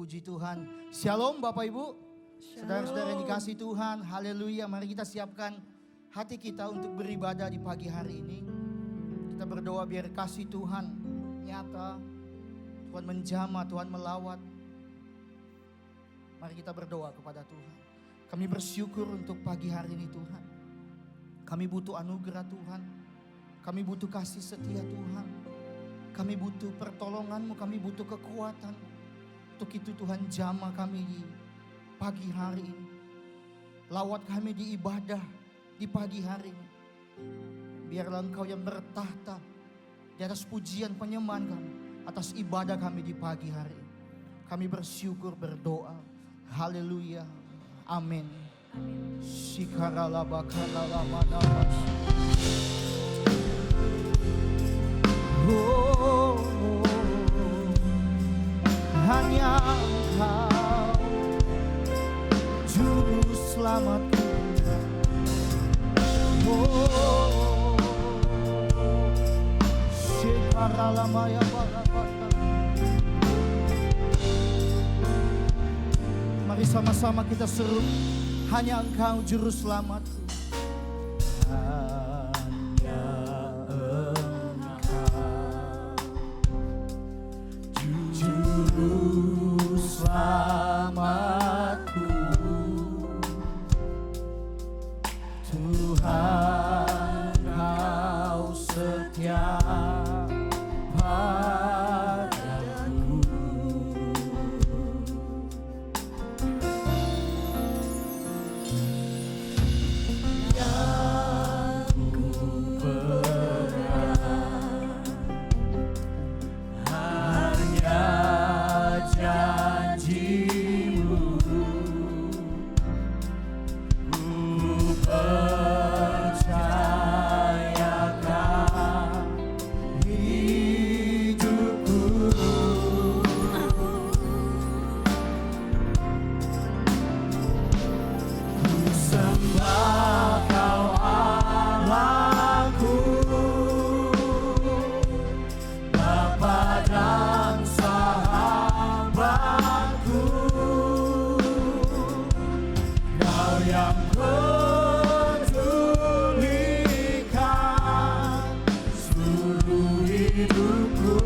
Puji Tuhan. Shalom Bapak Ibu. Saudara-saudara yang dikasih Tuhan. Haleluya. Mari kita siapkan hati kita untuk beribadah di pagi hari ini. Kita berdoa biar kasih Tuhan nyata. Tuhan menjamah, Tuhan melawat. Mari kita berdoa kepada Tuhan. Kami bersyukur untuk pagi hari ini Tuhan. Kami butuh anugerah Tuhan. Kami butuh kasih setia Tuhan. Kami butuh pertolongan-Mu, kami butuh kekuatan. Untuk itu Tuhan jamah kami di pagi hari ini. Lawat kami di ibadah di pagi hari ini. Biarlah Engkau yang bertahta di atas pujian penyembahan kami. Atas ibadah kami di pagi hari ini. Kami bersyukur berdoa. Haleluya. Amin. Oh, hanya Engkau juru selamatku. Oh, Shekaralamaya Barabata. Mari sama-sama kita seru. Hanya Engkau juru selamatku. Selamatku, Tuhan Kau setia padaku. Yang ku pegang hanya janji-Mu, ku percayakan hidupku. Ku sembah Kau Allahku, Bapa dan sahabatku, Kau yang pedulikan seluruh hidupku.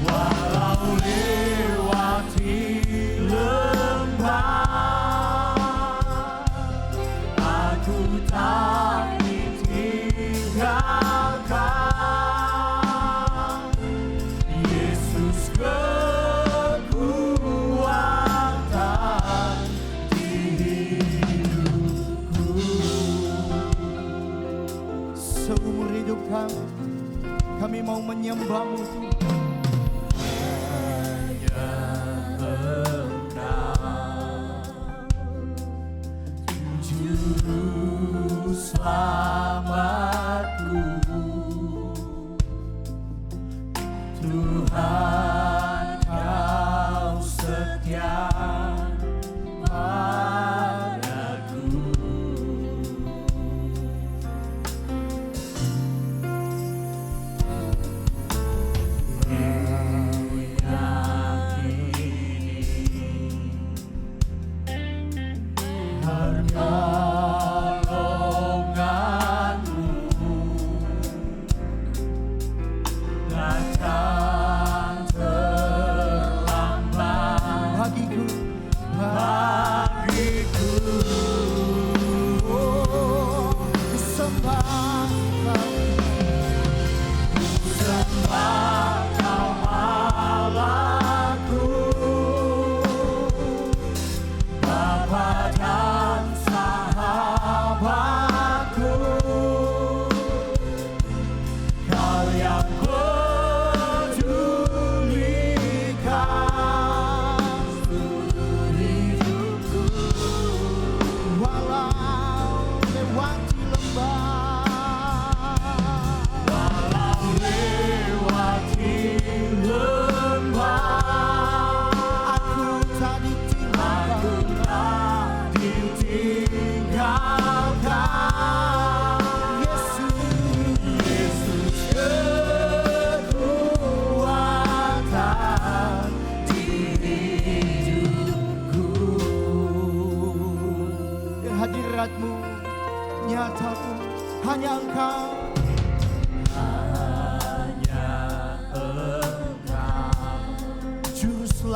Walau lewati lembah, aku tak ditinggalkan. Yesus kekuatan di hidupku. Seumur hidup kami mau menyembah-Mu Tuhan. Juru selamatku, Tuhan Kau setia padaku. Pertolongan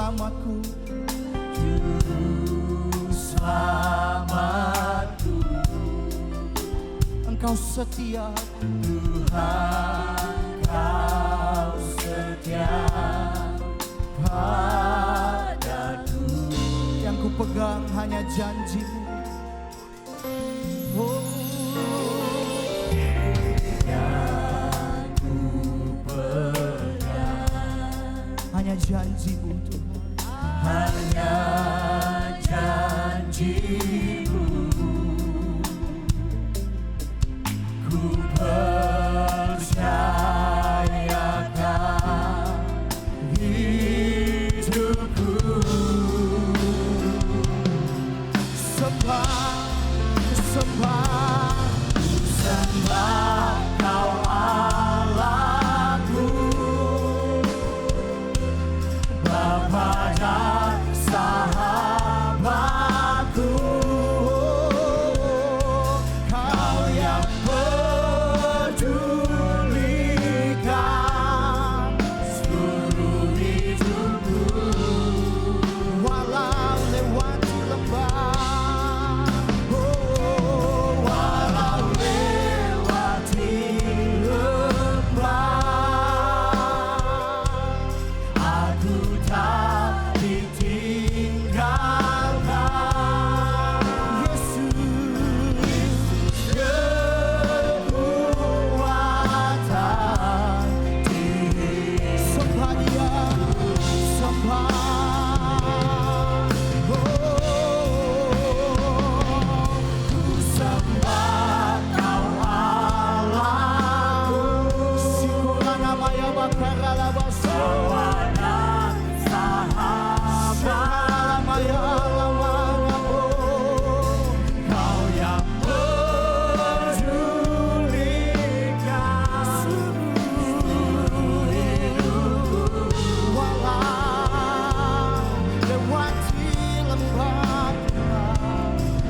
selamatku. Juru selamatku, Engkau setia, Tuhan Kau setia padaku. yang ku pegang hanya janji-Mu. Oh, Yang ku pegang hanya janji-Mu Tuhan. hanya janji-Mu. Ku percayakan hidupku. Sembah, sembah, Sembah Kau Allahku, Bapa dan sahabatku. Kau yang pedulikan seluruh hidupku. walau lewati lembah. Oh, Walau lewati lembah, aku tak ditinggalkan. Yesus, Kekuatan diri, sembah Dia, sembah. ku sembah Kau Allahku, Simulanamaya bakaralabasa, kawan sahabat. Simulanamaya alamanamo. Kau yang pedulikan seluruh hidupku. Walau lewati lembah,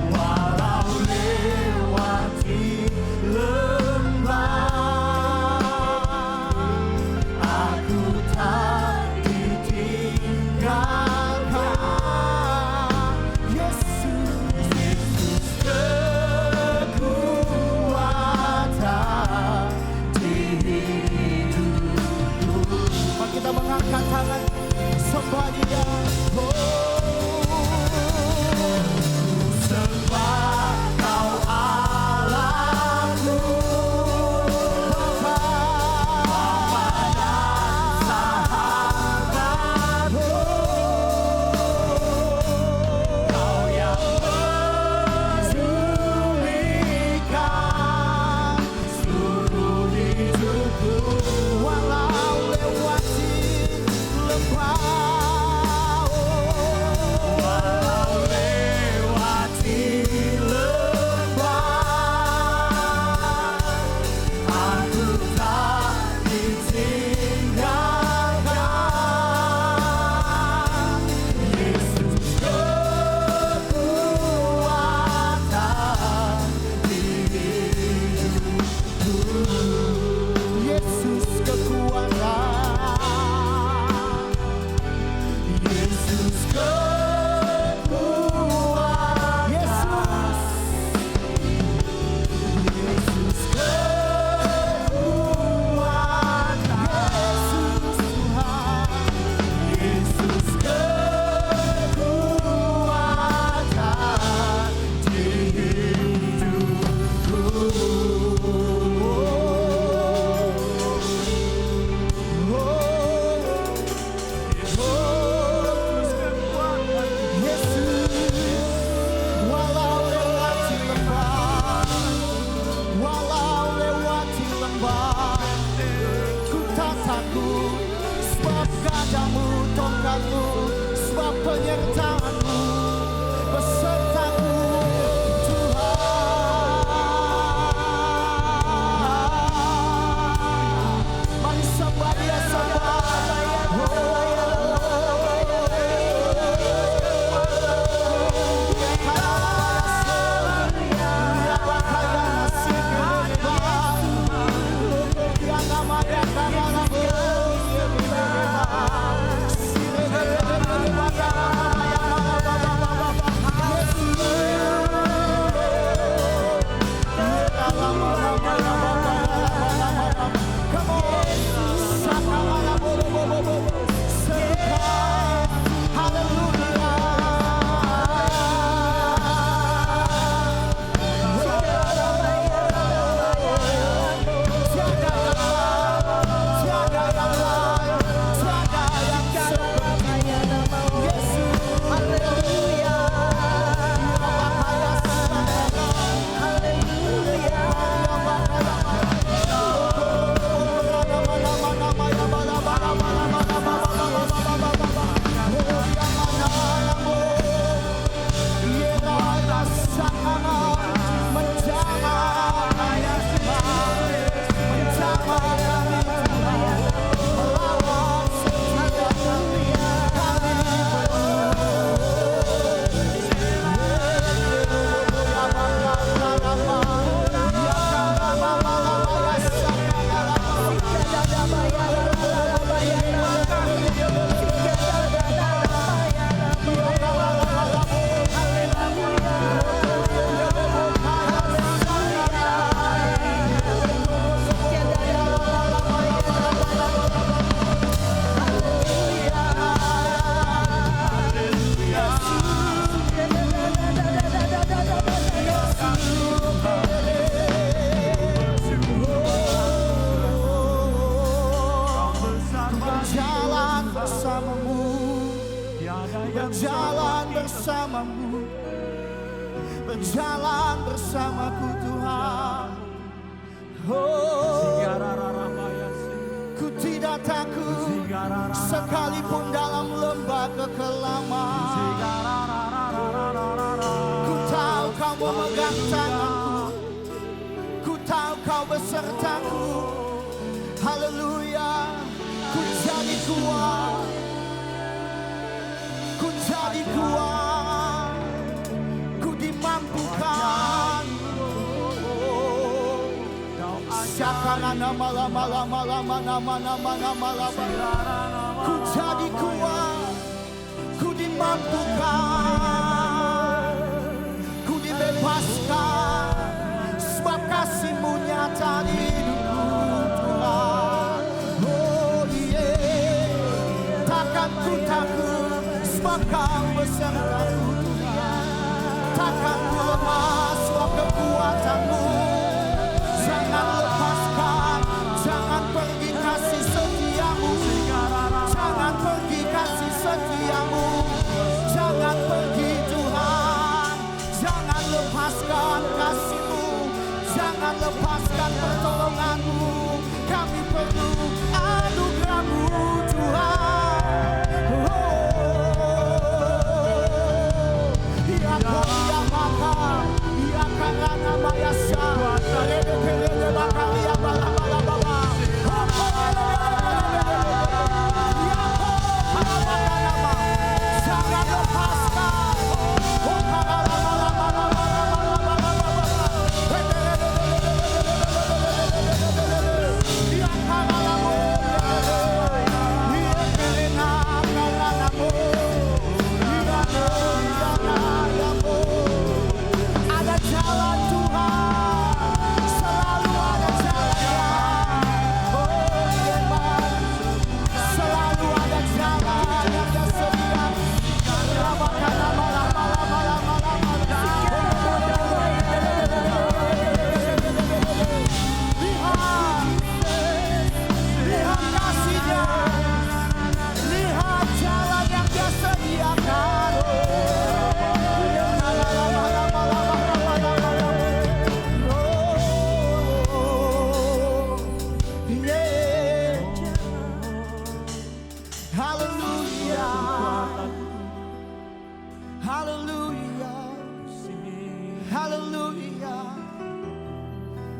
Walau lewati lembah, aku tak ditinggalkan. Yesus, Kekuatan di hidupku. mari kita mengangkat tangan, sembah Dia. Sembah Kau Allahku, Bapa dan sahabatku. Kau yang pedulikan seluruh hidupku. Walau lewati lembah, Walau lewati lembah, aku tak ditinggalkan. Yesus, kekuatan di hidupku. Yesus kekuatan, Yesus, kekuatan. Yesus, Yesus, kekuatan. Yesus Tuhan. Yesus, kekuatan di hidupku. Walau lewati lembah, ku tak takut, sebab gadamu, tongkatmu, sebab penyertaanmu besertaku, Tuhan. Mari sembah Dia, sembah. Oh, berjalan bersamamu, berjalan bersamaku Tuhan. Oh, ku tidak takut sekalipun dalam lembah kekelaman. Ku tahu kau memegang tanganku, ku tahu kau besertaku. Haleluya, ku jadi kuat, ku jadi kuat, ku dimampukan. Syakarana malama lama lama nama nama nama lama. Ku jadi kuat, ku dimampukan, ku dibebaskan, sebab kasih-Mu nyata di hidupku Tuhan. Oh yeah, takkan ku takut, sebab Kau besertaku Tuhan. Takkan ku lemah, sebab kekuatan-Mu. Jangan lepaskan, jangan pergi kasih setia-Mu. Jangan pergi kasih setia-Mu. Jangan pergi Tuhan. Jangan lepaskan kasih-Mu. Jangan lepaskan pertolongan-Mu. Kami perlu anugerah-Mu Tuhan. Ya Kau yang maha, ya karena mayasa. Rede bakar ya bala bala bala. Jangan lepaskan. Ada jalan Tuhan, selalu ada jalan. Oh Tuhan, selalu ada jalan yang tersedia. Rabakan lama-lama. Lihat kasih-Nya, lihat jalan yang Dia sediakan. Haleluya, haleluya, haleluya.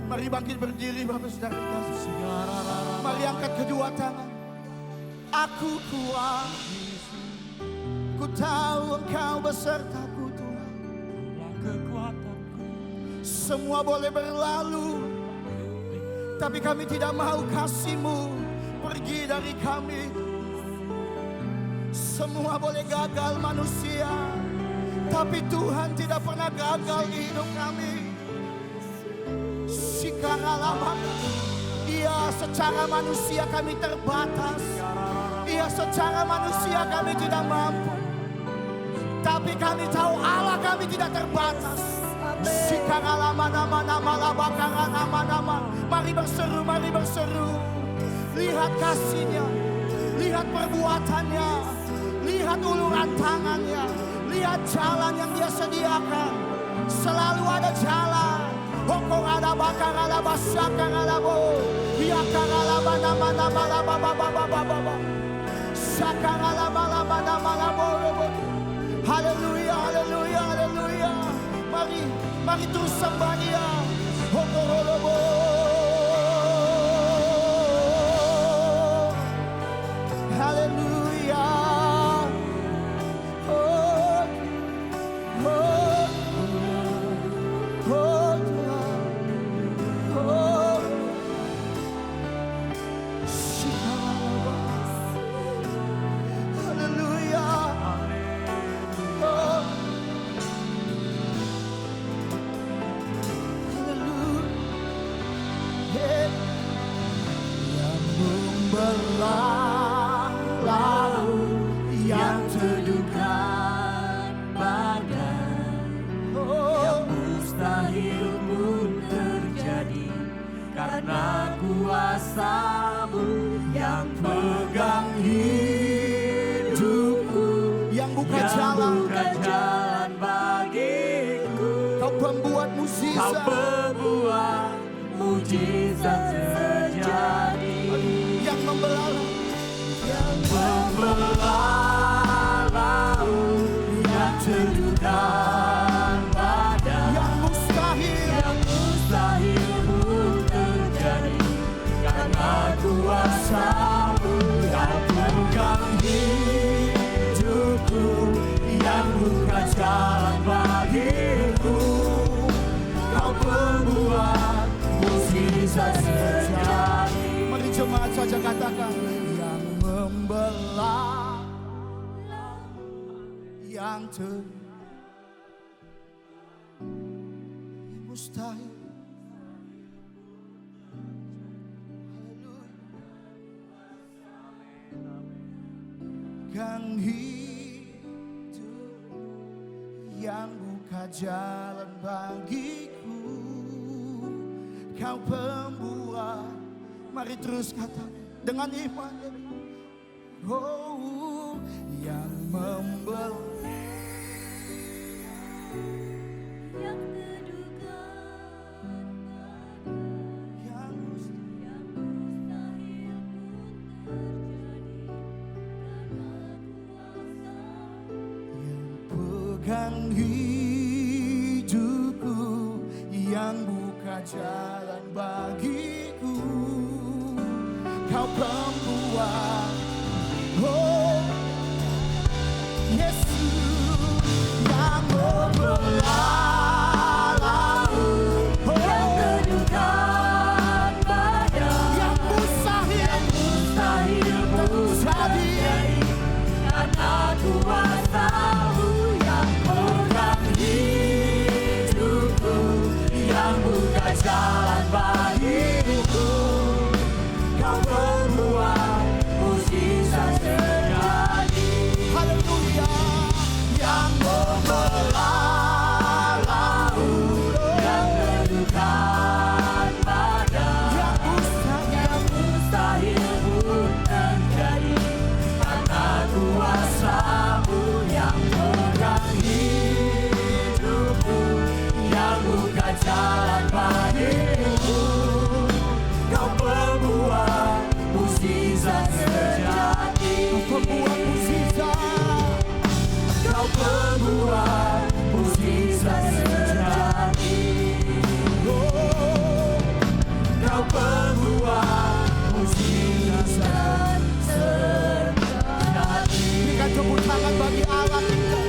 Mari bangkit berdiri Bapak Saudara kasih. Mari angkat kedua tangan. Aku kuat, ku tahu Engkau besertaku Tuhan. Semua boleh berlalu, tapi kami tidak mau kasih-Mu pergi dari kami. Semua boleh gagal manusia, tapi Tuhan tidak pernah gagal di hidup kami. Sikaralama, iya secara manusia kami terbatas, iya secara manusia kami tidak mampu, tapi kami tahu Allah kami tidak terbatas. Sikaralama nama-nama labakangan nama-nama. Mari berseru, mari berseru. Lihat kasih-Nya, lihat perbuatannya, lihat uluran tangannya, lihat jalan yang Dia sediakan. Selalu ada jalan. Hokong ada bakar ada basakar ada bo. Biakar ada nama nama laba baba baba baba. Sakar ada laba nama labo. Haleluya, haleluya, haleluya. Mari terus sembah Dia. Hokong lobo. Haleluya. Oh, oh, oh, oh. Haleluya. Oh. Haleluya. Yang membelah laut yang teduhkan badan, yang mustahil pun terjadi karena kuasa-Mu yang pegang hidupku, yang buka yang Kau pembuat mujizat terjadi. Yang membelah laut yang terduga badai. yang mustahil pun terjadi karena kuasa-Mu yang pegang hidupku, yang buka jalan bagiku. Kau pembuat mujizat terjadi. Mari jemaat saja katakan, yang membelah, yang mustahil. Kan hidup yang buka jalan bagiku. Kau pembuat. Mari terus katakan dengan iman. Oh, yang membelah, yang terduga yang yang mustahil pun terjadi karena kuasa pegang hidupku, yang buka jalan bagiku. Kau pembuat, oh Yesus, yang membelah laut, oh, Yang terduga badai, yang mustahil pun terjadi. karena kuasa-Mu yang pegang hidupku, yang buka jalan bagiku. Kau membuat mujizat terjadi. Haleluya, yang membelah laut, Yang terduga badai, yang mustahil pun terjadi karena kuasa-Mu yang pegang hidupku, yang buka jalan bagiku. Kau pembuat mujizat terjadi. pembuat mukjizat. Kau pembuat mujizat terjadi. Oh, Kau pembuat mujizat terjadi. berikan tepuk tangan bagi Allah kita.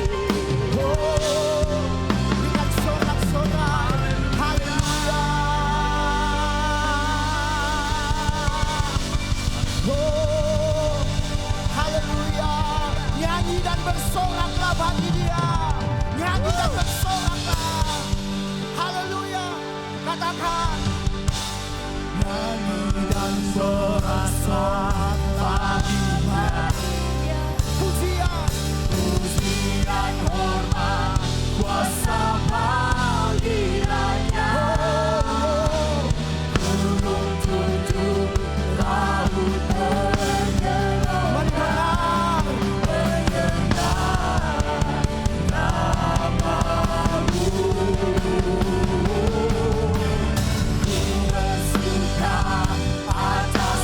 Oh, berikan sorak-sorai. Haleluya. Oh, haleluya. Nyanyi dan bersoraklah bagi Dia. Nyanyi dan bersoraklah. Haleluya. Katakan. Nyanyi dan sorak-sorak bagi Dia. Pujian. Pujian, hormat, kuasa panggilannya. Gunung tunduk, laut bergerak, Mendengar. namamu. Ku bersuka atas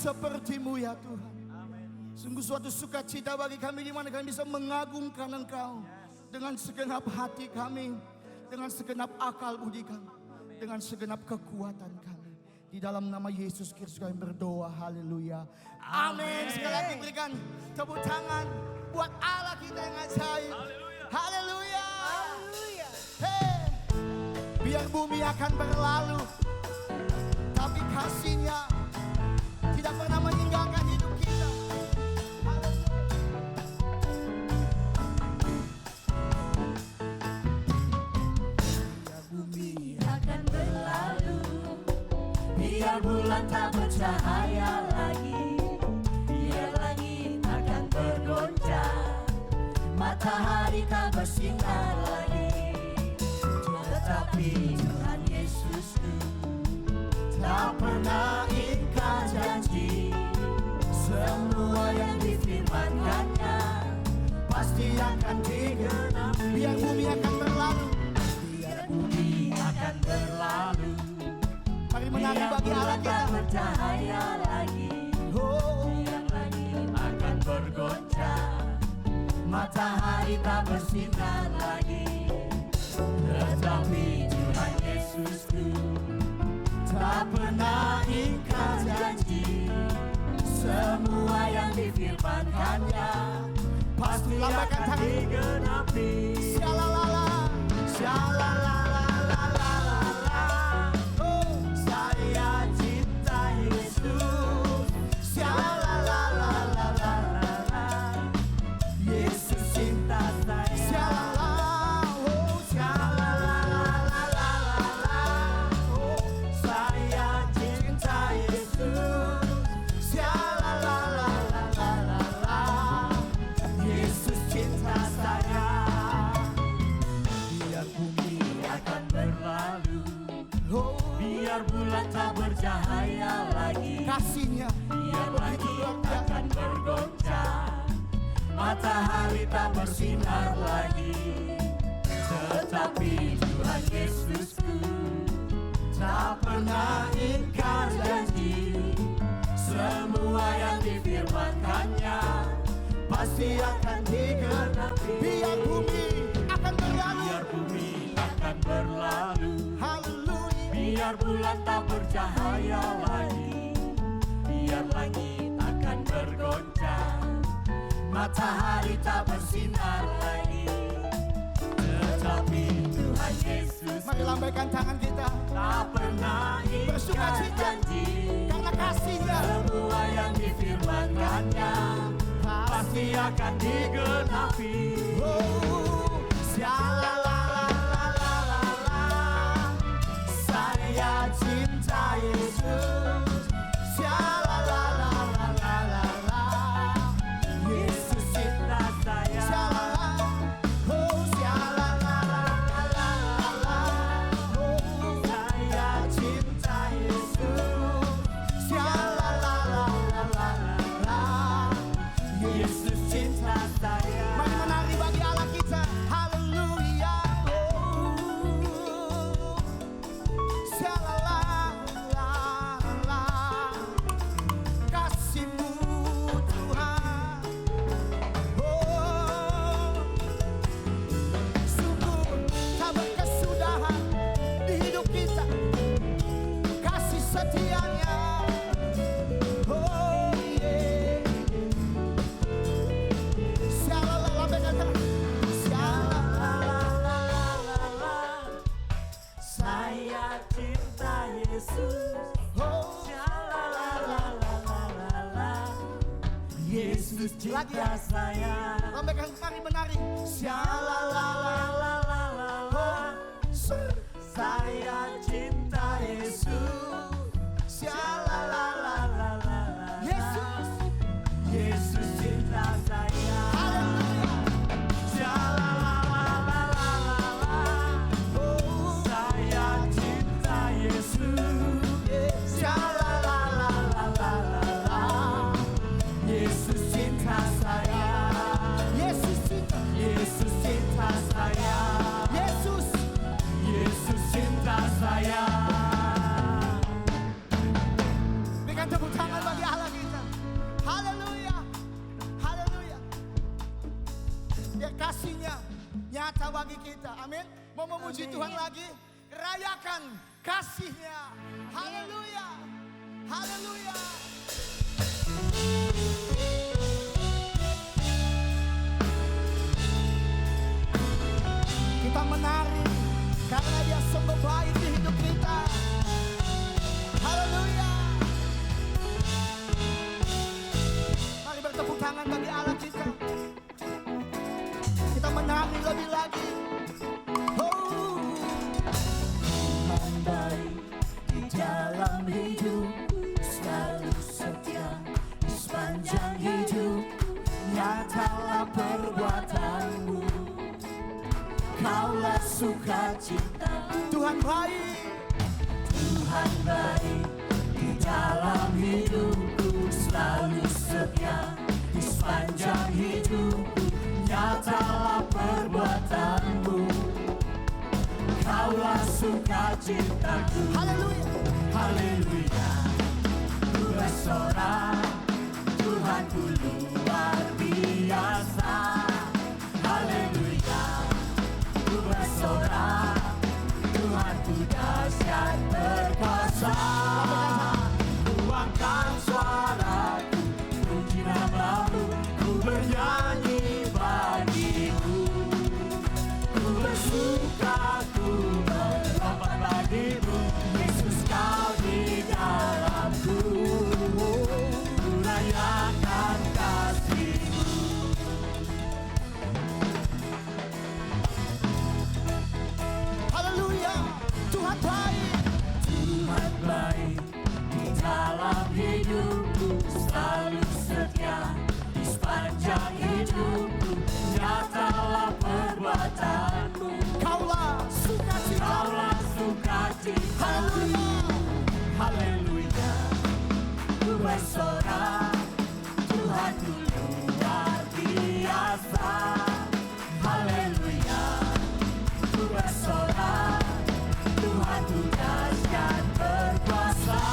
seperti-Mu ya Tuhan. Sungguh suatu sukacita bagi kami di mana kami bisa mengagungkan Engkau dengan segenap hati kami, dengan segenap akal budi kami, dengan segenap kekuatan kami. Di dalam nama Yesus Kristus kami berdoa, haleluya. Amin. Sekali lagi berikan tepuk tangan buat Allah kita yang ajaib. Haleluya. Hey. Biar bumi akan berlalu, tapi kasih-Nya tidak pernah meninggalkan hidup kita. Biar bumi akan berlalu, biar bulan tak bercahaya lagi, biar langit akan bergoncang, matahari tak bersinar lagi. Tetapi Tuhan Yesusku tak pernah ingkar janji, semua yang difirmankannya pasti akan digenapi. Biar bumi akan berlalu, Biar bumi akan berlalu, mari menari bagi Allah kita. tak bercahaya lagi, Oh, biar langit akan bergoncang, matahari tak bersinar lagi. Tetapi Tuhan Yesusku tak pernah ingkar janji, semua yang difirmankannya pasti Lambaikan akan tangan. digenapi. syalalala. Shalalalalala, oh, saya cinta Yesus. Shalalalalala, Yesus cinta saya. Shalala, oh, Shalalalalala, oh, saya cinta Yesus. Shalalalalala, Yesus cinta saya. Biar bumi akan berlalu, oh, biar bulan tak bercahaya lagi, kasih-Nya biar begitu langit luar biasa. akan bergoncang, matahari tak bersinar lagi. Tetapi Tuhan Yesusku tak pernah ingkar janji, semua yang difirmankannya pasti akan digenapi. Biar bumi akan berlalu, Biar bumi akan berlalu, haleluya. biar bulan tak bercahaya lagi, biar langit akan bergoncang, matahari tak bersinar lagi. Tetapi Tuhan Yesus Mari lambaikan tangan kita tak pernah ingkar Bersukacita. janji, karena kasih-Nya. semua yang difirmankannya pasti akan digenapi. Oh, Shalalalalala, saya cinta Yesus. Shalalalalala, Yesus cinta saya. oh, Shalalalalala, oh, saya cinta Yesus. Shalalalalala, Yesus cinta saya. mari menari bagi Allah kita, haleluya. Oh, syalalala, kasih-Mu Tuhan. Oh, sungguh tak berkesudahan di hidup kita, kasih setia-Nya. Oh, yeah. Syalalala, lambaikan tangan. Shalalalalala, saya cinta Yesus. Oh, Shalalalalala, Yesus cinta saya. lambaikan, mari menari. Shalalalalala, saya cinta Yesus. Shalalalalala, Yesus. Yesus cinta saya. Shalalalalala, saya cinta Yesus. Shalalalalala, Yesus cinta saya. Yesus cinta. Yesus cinta saya. Yesus. Yesus cinta berkata bagi kita. Amin. Mau memuji Amin. Tuhan lagi? Rayakan kasih-Nya. Haleluya. Haleluya. Kita menari karena Dia sungguh baik di hidup kita. Haleluya. Mari bertepuk tangan bagi Allah kita. Kita menari lebih lagi. Oh. Tuhan baik di dalam hidupku, selalu setia di sepanjang hidupku. Nyatalah perbuatanmu, Kaulah sukacitaku. Tuhan baik. Tuhan baik di dalam hidupku, selalu setia di sepanjang hidupku. Nyatalah perbuatanmu, Kaulah sukacitaku. Haleluya. Haleluya, ku bersorak, Tuhanku luar biasa. Haleluya, ku bersorak, Tuhanku dahsyat perkasa. Ku angkat suaraku, puji namamu, ku bernyanyi bagimu. Ku bersuka, ku melompat bagimu, Yesus kau di dalamku. Ku rayakan kasih-Mu. Haleluya. Tuhan baik. Tuhan baik di dalam hidupku, selalu setia di sepanjang hidupku. Nyatalah perbuatanmu, Kaulah sukacita. Kaulah sukacitaku. Haleluya, ku bersorak, Tuhanku luar biasa. Haleluya, ku bersorak, Tuhanku dahsyat berkuasa.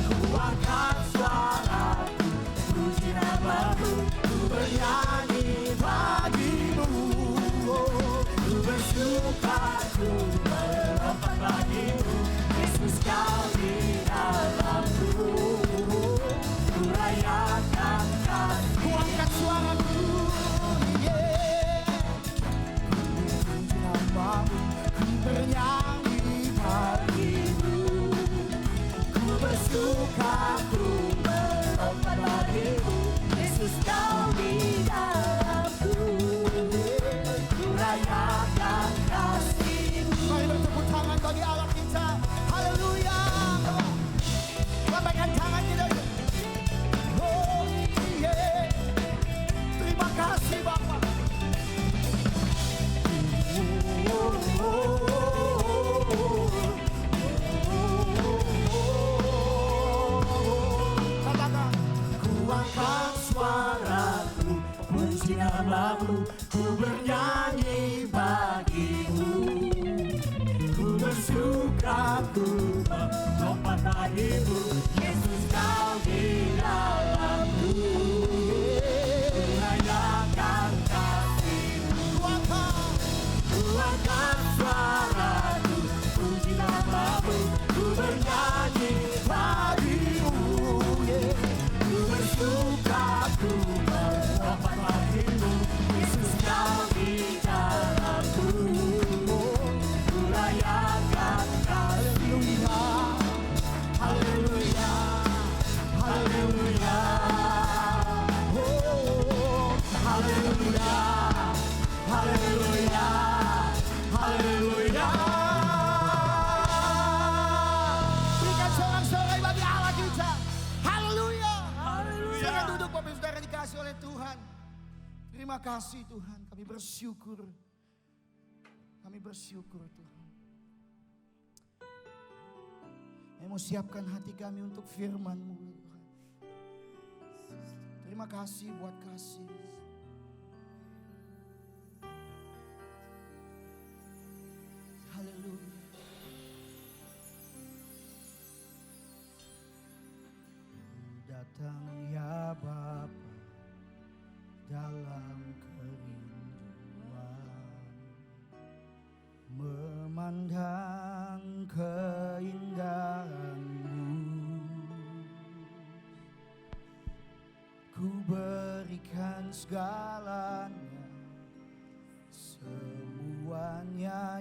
Ku angkat suaraku, puji namamu, ku bernyanyi bagimu. Ku bersuka, ku melompat bagimu, Yesus kau di dalamku. Ku rayakan kasih. Ku angkat suaraku. Yeah. Puji namamu. Ku bernyanyi bagimu. Ku bersuka, ku melompat bagimu, Yesus kau di dalamku. Ku rayakan kasih-Mu. Mari bertepuk tangan bagi Allah kita. Haleluya. Lambaikan tangan kita. Oh yeah. Terima kasih Bapa. Katakan. Ku angkat suaraku, puji namamu, ku bernyanyi bagimu. Ku bersuka, ku melompat bagimu, Yesus kau di dalamku. Ku rayakan kasih-Mu. Ku angkat suaraku, puji namamu, ku bernyanyi bagimu. Ku bersuka, ku melompat bagimu, Yesus kau di dalamku. Ku rayakan kasih-Mu. Haleluya, haleluya, oh, haleluya, haleluya, haleluya. Berikan sorak-sorai bagi Allah kita. Haleluya. Silakan duduk Bapak Ibu Saudara dikasih oleh Tuhan. Terima kasih Tuhan. Kami bersyukur. Kami bersyukur Tuhan. Kami mau siapkan hati kami untuk firman-Mu Tuhan. Terima kasih buat kasih. Haleluya. Datang ya Bapa dalam kerinduan.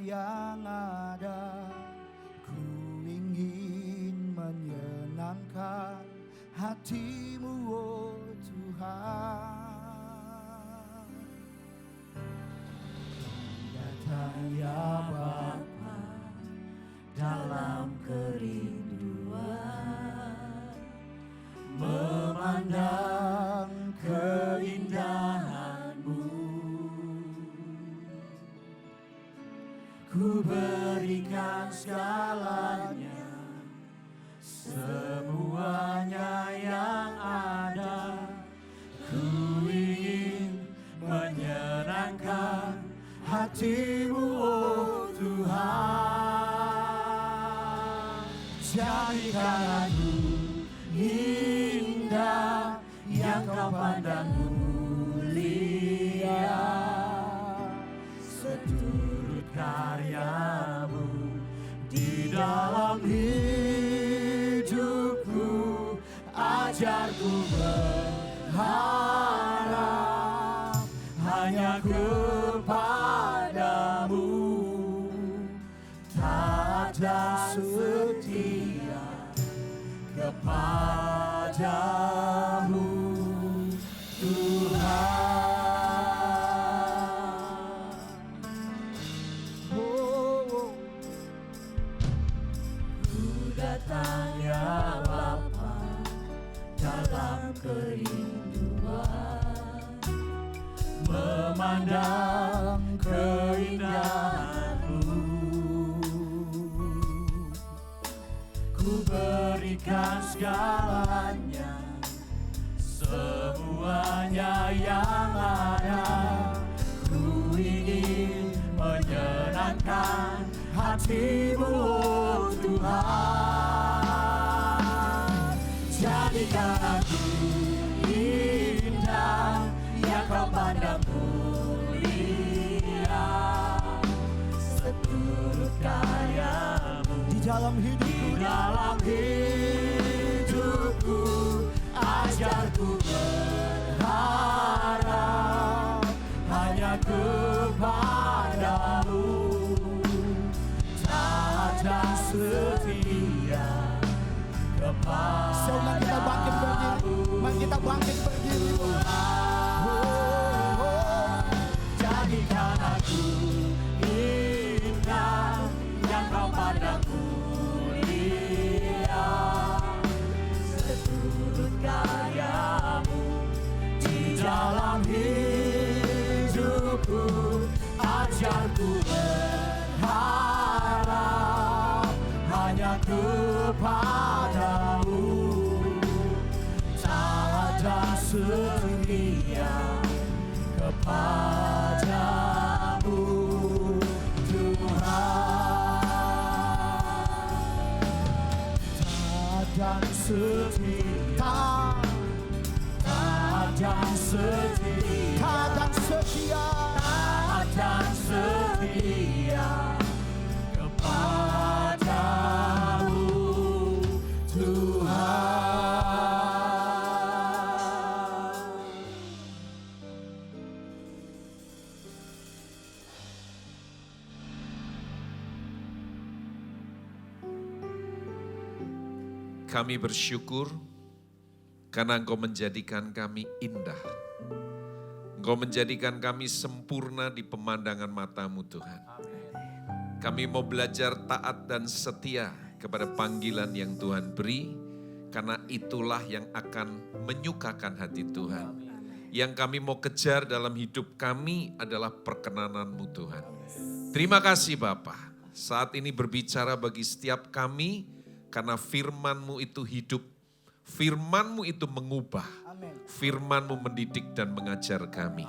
yang ada. Ku ingin menyenangkan hatimu, oh Tuhan. Datang ya Bapa dalam kerinduan, memandang keindahan-Mu. Ku berikan segalanya, semuanya yang ada. Ku ingin menyenangkan hati-Mu, oh Tuhan. Jadikan aku indah yang Kau pandang mulia, seturut karya-Mu di dalam hidupku. Ajarku berharap hanya kepada-Mu, taat dan setia kepada-Mu, Tuhan. Oh, ku datang ya Bapa dalam kerinduan, memandang keindahan-Mu. Ku berikan segalanya, semuanya yang ada. Ku ingin menyenangkan hati-Mu, oh Tuhan. Jadikan aku indah yang Kau pandang mulia, seturut karya-Mu di dalam hidupku. dalam hidupku. Ajarku berharap hanya kepada-Mu, taat dan setia So, mari kita bangkit berdiri. Mari kita bangkit berdiri. Jadikan aku indah yang Kau pandang mulia, seturut karya-Mu di dalam hidupku. Ajarku berharap hanya kepada-Mu, taat dan setia kepada-Mu, Tuhan. Taat dan setia, taat dan setia, Taat dan setia. taat dan setia kepada-Mu, Tuhan. Kami bersyukur karena Engkau menjadikan kami indah. Engkau menjadikan kami sempurna di pemandangan mata-Mu, Tuhan. Kami mau belajar taat dan setia kepada panggilan yang Tuhan beri, karena itulah yang akan menyukakan hati Tuhan. Yang kami mau kejar dalam hidup kami adalah perkenanan-Mu, Tuhan. Terima kasih Bapa, saat ini berbicara bagi setiap kami, karena firman-Mu itu hidup, firman-Mu itu mengubah, firman-Mu mendidik dan mengajar kami.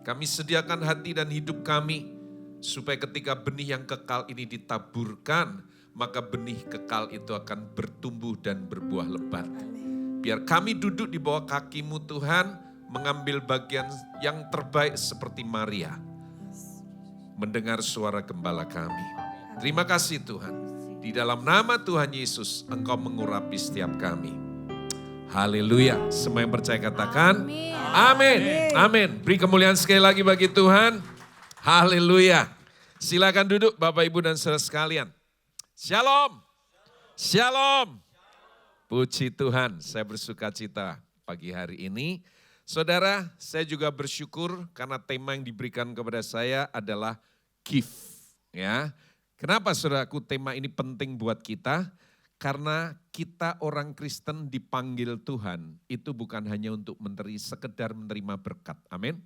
Kami sediakan hati dan hidup kami, supaya ketika benih yang kekal ini ditaburkan, maka benih kekal itu akan bertumbuh dan berbuah lebat. Biar kami duduk di bawah kaki-Mu Tuhan, mengambil bagian yang terbaik seperti Maria, mendengar suara gembala kami. Terima kasih Tuhan. Di dalam nama Tuhan Yesus, Engkau mengurapi setiap kami. Haleluya. Semua yang percaya katakan, amin. Amin. Beri kemuliaan sekali lagi bagi Tuhan. Haleluya. Silakan duduk Bapak Ibu dan saudara sekalian. Shalom. Shalom. Puji Tuhan, saya bersuka cita pagi hari ini. Saudara, saya juga bersyukur karena tema yang diberikan kepada saya adalah give. Ya, kenapa saudaraku tema ini penting buat kita? Karena kita orang Kristen dipanggil Tuhan, itu bukan hanya untuk sekedar menerima berkat. Amin.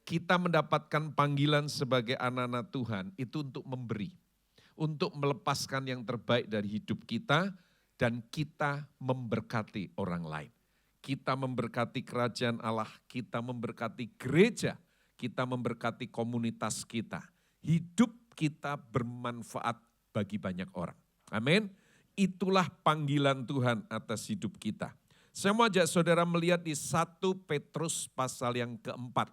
Kita mendapatkan panggilan sebagai anak-anak Tuhan itu untuk memberi. Untuk melepaskan yang terbaik dari hidup kita dan kita memberkati orang lain. Kita memberkati kerajaan Allah, kita memberkati gereja, kita memberkati komunitas kita. Hidup kita bermanfaat bagi banyak orang. Amin. Itulah panggilan Tuhan atas hidup kita. Saya mau ajak saudara melihat di 1 Petrus pasal yang keempat.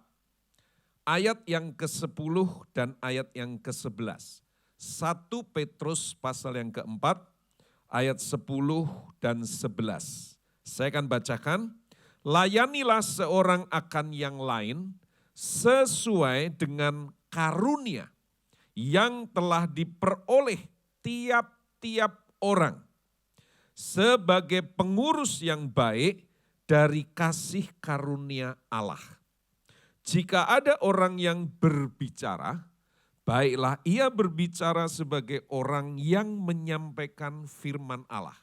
Ayat yang ke-10 dan ayat yang ke-11. 1 Petrus pasal yang keempat, ayat 10 dan 11. Saya akan bacakan. Layanilah seorang akan yang lain sesuai dengan karunia yang telah diperoleh tiap-tiap orang. Sebagai pengurus yang baik dari kasih karunia Allah. Jika ada orang yang berbicara, baiklah ia berbicara sebagai orang yang menyampaikan firman Allah.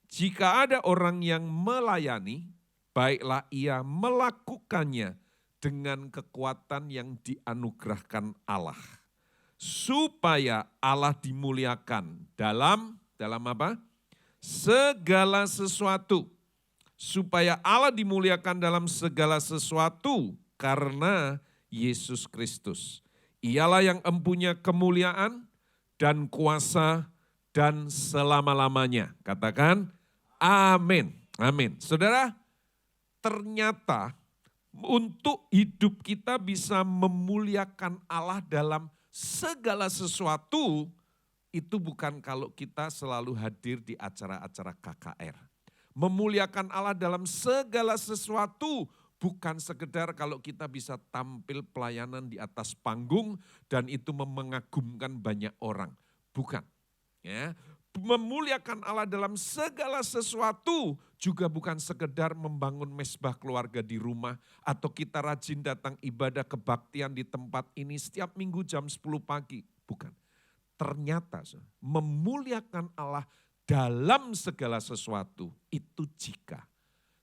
Jika ada orang yang melayani, baiklah ia melakukannya dengan kekuatan yang dianugerahkan Allah. Supaya Allah dimuliakan dalam apa? Segala sesuatu. Supaya Allah dimuliakan dalam segala sesuatu. Karena Yesus Kristus. Ialah yang empunya kemuliaan dan kuasa dan selama-lamanya. Katakan amin. Amin. Saudara, ternyata untuk hidup kita bisa memuliakan Allah dalam segala sesuatu, itu bukan kalau kita selalu hadir di acara-acara KKR. Memuliakan Allah dalam segala sesuatu bukan sekedar kalau kita bisa tampil pelayanan di atas panggung dan itu mengagumkan banyak orang. Bukan. Ya. Memuliakan Allah dalam segala sesuatu juga bukan sekedar membangun mesbah keluarga di rumah atau kita rajin datang ibadah kebaktian di tempat ini setiap minggu jam 10 pagi. Bukan. Ternyata memuliakan Allah dalam segala sesuatu itu jika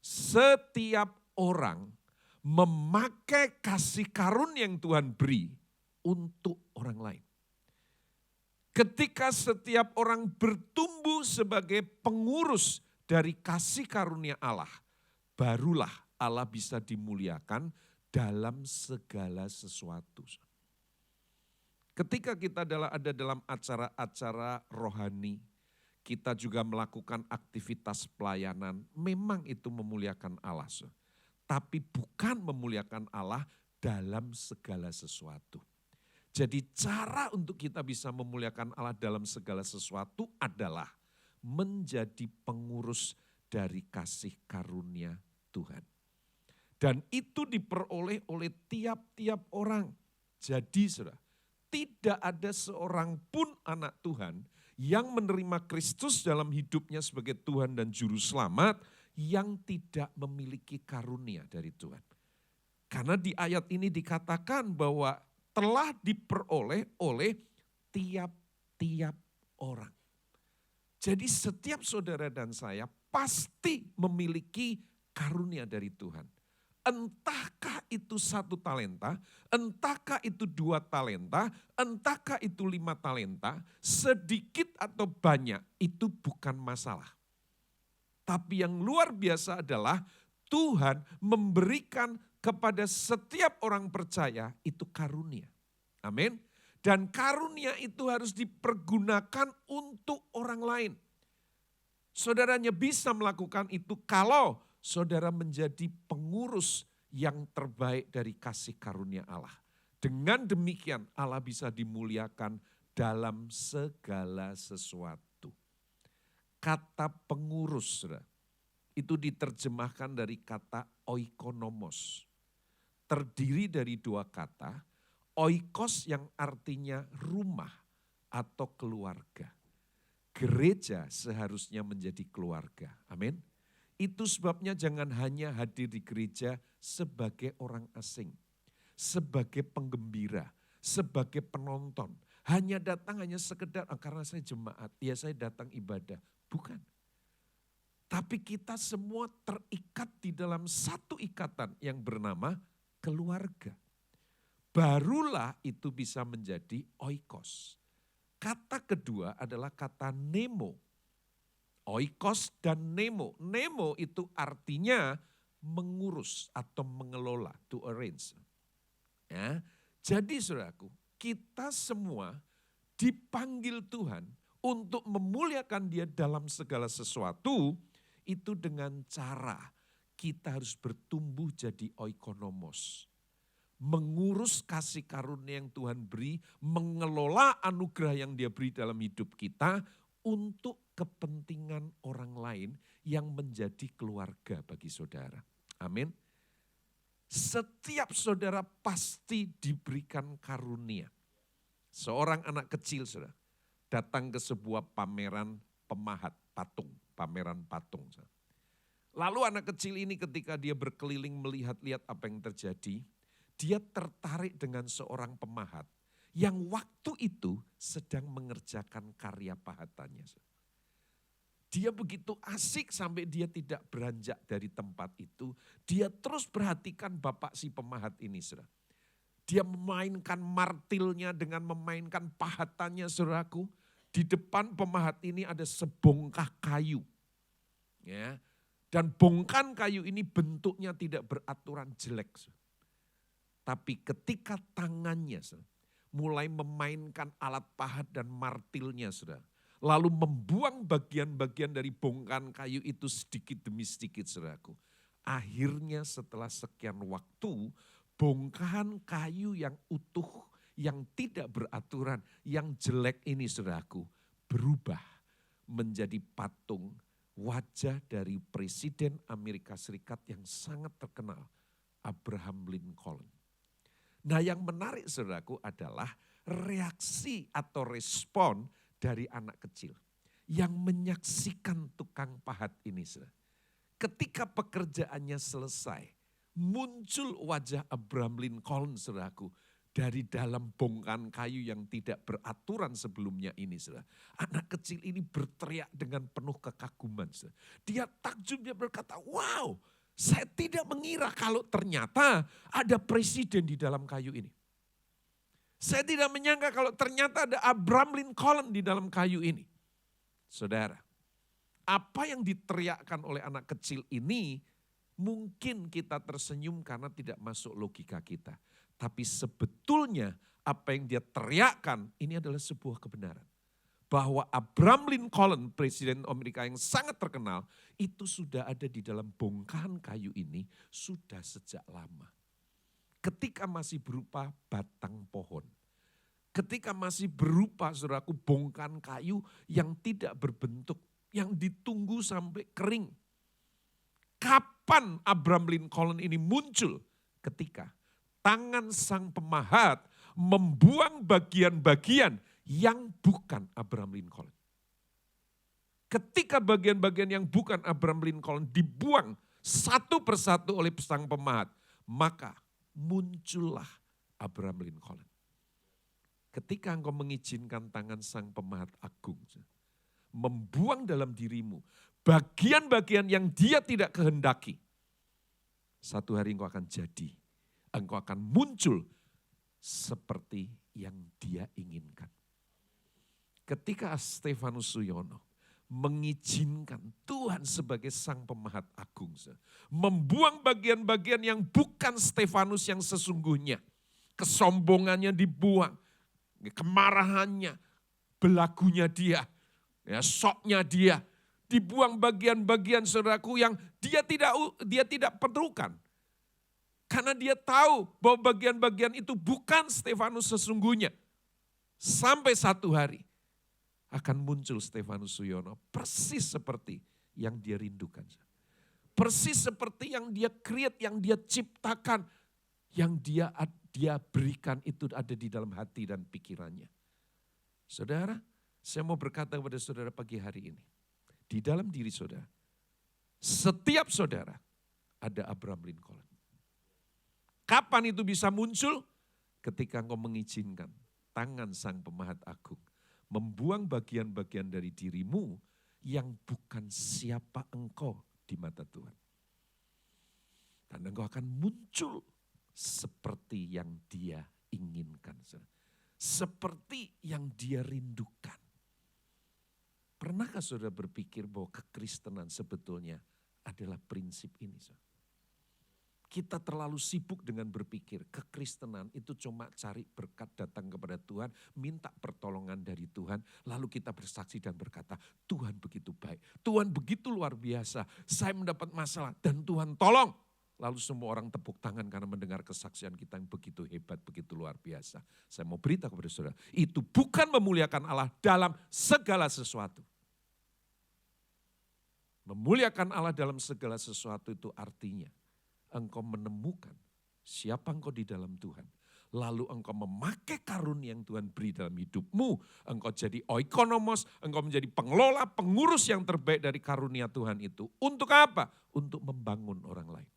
setiap orang memakai kasih karunia yang Tuhan beri untuk orang lain. Ketika setiap orang bertumbuh sebagai pengurus dari kasih karunia Allah, barulah Allah bisa dimuliakan dalam segala sesuatu. Ketika kita ada dalam acara-acara rohani, kita juga melakukan aktivitas pelayanan, memang itu memuliakan Allah. Tapi bukan memuliakan Allah dalam segala sesuatu. Jadi cara untuk kita bisa memuliakan Allah dalam segala sesuatu adalah menjadi pengurus dari kasih karunia Tuhan. Dan itu diperoleh oleh tiap-tiap orang. Jadi saudara, tidak ada seorang pun anak Tuhan yang menerima Kristus dalam hidupnya sebagai Tuhan dan Juru Selamat yang tidak memiliki karunia dari Tuhan. Karena di ayat ini dikatakan bahwa telah diperoleh oleh tiap-tiap orang. Jadi setiap saudara dan saya pasti memiliki karunia dari Tuhan. Entahkah itu 1 talenta, entahkah itu 2 talenta, entahkah itu 5 talenta, sedikit atau banyak itu bukan masalah. Tapi yang luar biasa adalah Tuhan memberikan kepada setiap orang percaya itu karunia. Amin. Dan karunia itu harus dipergunakan untuk orang lain. Saudaranya bisa melakukan itu kalau saudara menjadi pengurus yang terbaik dari kasih karunia Allah. Dengan demikian Allah bisa dimuliakan dalam segala sesuatu. Kata pengurus, itu diterjemahkan dari kata oikonomos. Terdiri dari 2 kata, Oikos yang artinya rumah atau keluarga. Gereja seharusnya menjadi keluarga. Amin. Itu sebabnya jangan hanya hadir di gereja sebagai orang asing, sebagai penggembira, sebagai penonton. Hanya datang hanya sekedar karena saya jemaat, ya saya datang ibadah. Bukan. Tapi kita semua terikat di dalam satu ikatan yang bernama keluarga. Barulah itu bisa menjadi oikos. Kata kedua adalah kata nemo. Oikos dan nemo. Nemo itu artinya mengurus atau mengelola, to arrange. Ya, jadi saudaraku, kita semua dipanggil Tuhan untuk memuliakan Dia dalam segala sesuatu, itu dengan cara kita harus bertumbuh jadi oikonomos. Mengurus kasih karunia yang Tuhan beri, mengelola anugerah yang Dia beri dalam hidup kita untuk kepentingan orang lain yang menjadi keluarga bagi saudara. Amin. Setiap saudara pasti diberikan karunia. Seorang anak kecil saudara, datang ke sebuah pameran pemahat patung, pameran patung. Lalu anak kecil ini ketika dia berkeliling melihat-lihat apa yang terjadi, dia tertarik dengan seorang pemahat yang waktu itu sedang mengerjakan karya pahatannya. Dia begitu asik sampai dia tidak beranjak dari tempat itu. Dia terus perhatikan bapak si pemahat ini, saudara. Dia memainkan martilnya dengan memainkan pahatannya, saudaraku. Di depan pemahat ini ada sebongkah kayu. Ya. Dan bongkahan kayu ini bentuknya tidak beraturan jelek. Tapi ketika tangannya mulai memainkan alat pahat dan martilnya, saudara. Lalu membuang bagian-bagian dari bongkahan kayu itu sedikit demi sedikit, saudaraku. Akhirnya setelah sekian waktu, bongkahan kayu yang utuh, yang tidak beraturan, yang jelek ini, saudaraku, berubah menjadi patung wajah dari Presiden Amerika Serikat yang sangat terkenal, Abraham Lincoln. Nah, yang menarik, saudaraku, adalah reaksi atau respon dari anak kecil yang menyaksikan tukang pahat ini. Ketika pekerjaannya selesai, muncul wajah Abraham Lincoln, saudaraku, dari dalam bongkahan kayu yang tidak beraturan sebelumnya ini. Saudara. Anak kecil ini berteriak dengan penuh kekaguman. Saudara. Dia takjub, dia berkata, wow, saya tidak mengira kalau ternyata ada presiden di dalam kayu ini. Saya tidak menyangka kalau ternyata ada Abraham Lincoln di dalam kayu ini. Saudara, apa yang diteriakkan oleh anak kecil ini mungkin kita tersenyum karena tidak masuk logika kita. Tapi sebetulnya apa yang dia teriakkan ini adalah sebuah kebenaran. Bahwa Abraham Lincoln, Presiden Amerika yang sangat terkenal, itu sudah ada di dalam bongkahan kayu ini sudah sejak lama. Ketika masih berupa batang pohon. Ketika masih berupa, saudaraku, bongkahan kayu yang tidak berbentuk, yang ditunggu sampai kering. Kapan Abraham Lincoln ini muncul? Ketika tangan sang pemahat membuang bagian-bagian yang bukan Abraham Lincoln. Ketika bagian-bagian yang bukan Abraham Lincoln dibuang satu persatu oleh sang pemahat, maka muncullah Abraham Lincoln. Ketika engkau mengizinkan tangan sang pemahat agung, membuang dalam dirimu bagian-bagian yang dia tidak kehendaki, satu hari engkau akan jadi, engkau akan muncul seperti yang dia inginkan. Ketika Stefanus Suyono mengizinkan Tuhan sebagai sang pemahat agung, membuang bagian-bagian yang bukan Stefanus yang sesungguhnya, kesombongannya dibuang, kemarahannya, belagunya dia, ya, soknya dia, dibuang bagian-bagian, saudaraku, yang dia tidak perlukan. Karena dia tahu bahwa bagian-bagian itu bukan Stefanus sesungguhnya. Sampai satu hari akan muncul Stefanus Suyono persis seperti yang dia rindukan. Persis seperti yang dia create, yang dia ciptakan. yang dia berikan itu ada di dalam hati dan pikirannya. Saudara, saya mau berkata kepada saudara pagi hari ini. Di dalam diri saudara, setiap saudara ada Abraham Lincoln. Kapan itu bisa muncul? Ketika engkau mengizinkan tangan Sang Pemahat Agung membuang bagian-bagian dari dirimu yang bukan siapa engkau di mata Tuhan. Dan engkau akan muncul seperti yang Dia inginkan. Seperti yang Dia rindukan. Pernahkah saudara berpikir bahwa kekristenan sebetulnya adalah prinsip ini? Kita terlalu sibuk dengan berpikir kekristenan itu cuma cari berkat datang kepada Tuhan, minta pertolongan dari Tuhan, lalu kita bersaksi dan berkata, Tuhan begitu baik, Tuhan begitu luar biasa, saya mendapat masalah dan Tuhan tolong. Lalu semua orang tepuk tangan karena mendengar kesaksian kita yang begitu hebat, begitu luar biasa. Saya mau beritahu kepada saudara, itu bukan memuliakan Allah dalam segala sesuatu. Memuliakan Allah dalam segala sesuatu itu artinya engkau menemukan siapa engkau di dalam Tuhan. Lalu engkau memakai karunia yang Tuhan beri dalam hidupmu. Engkau jadi oikonomos, engkau menjadi pengelola, pengurus yang terbaik dari karunia Tuhan itu. Untuk apa? Untuk membangun orang lain.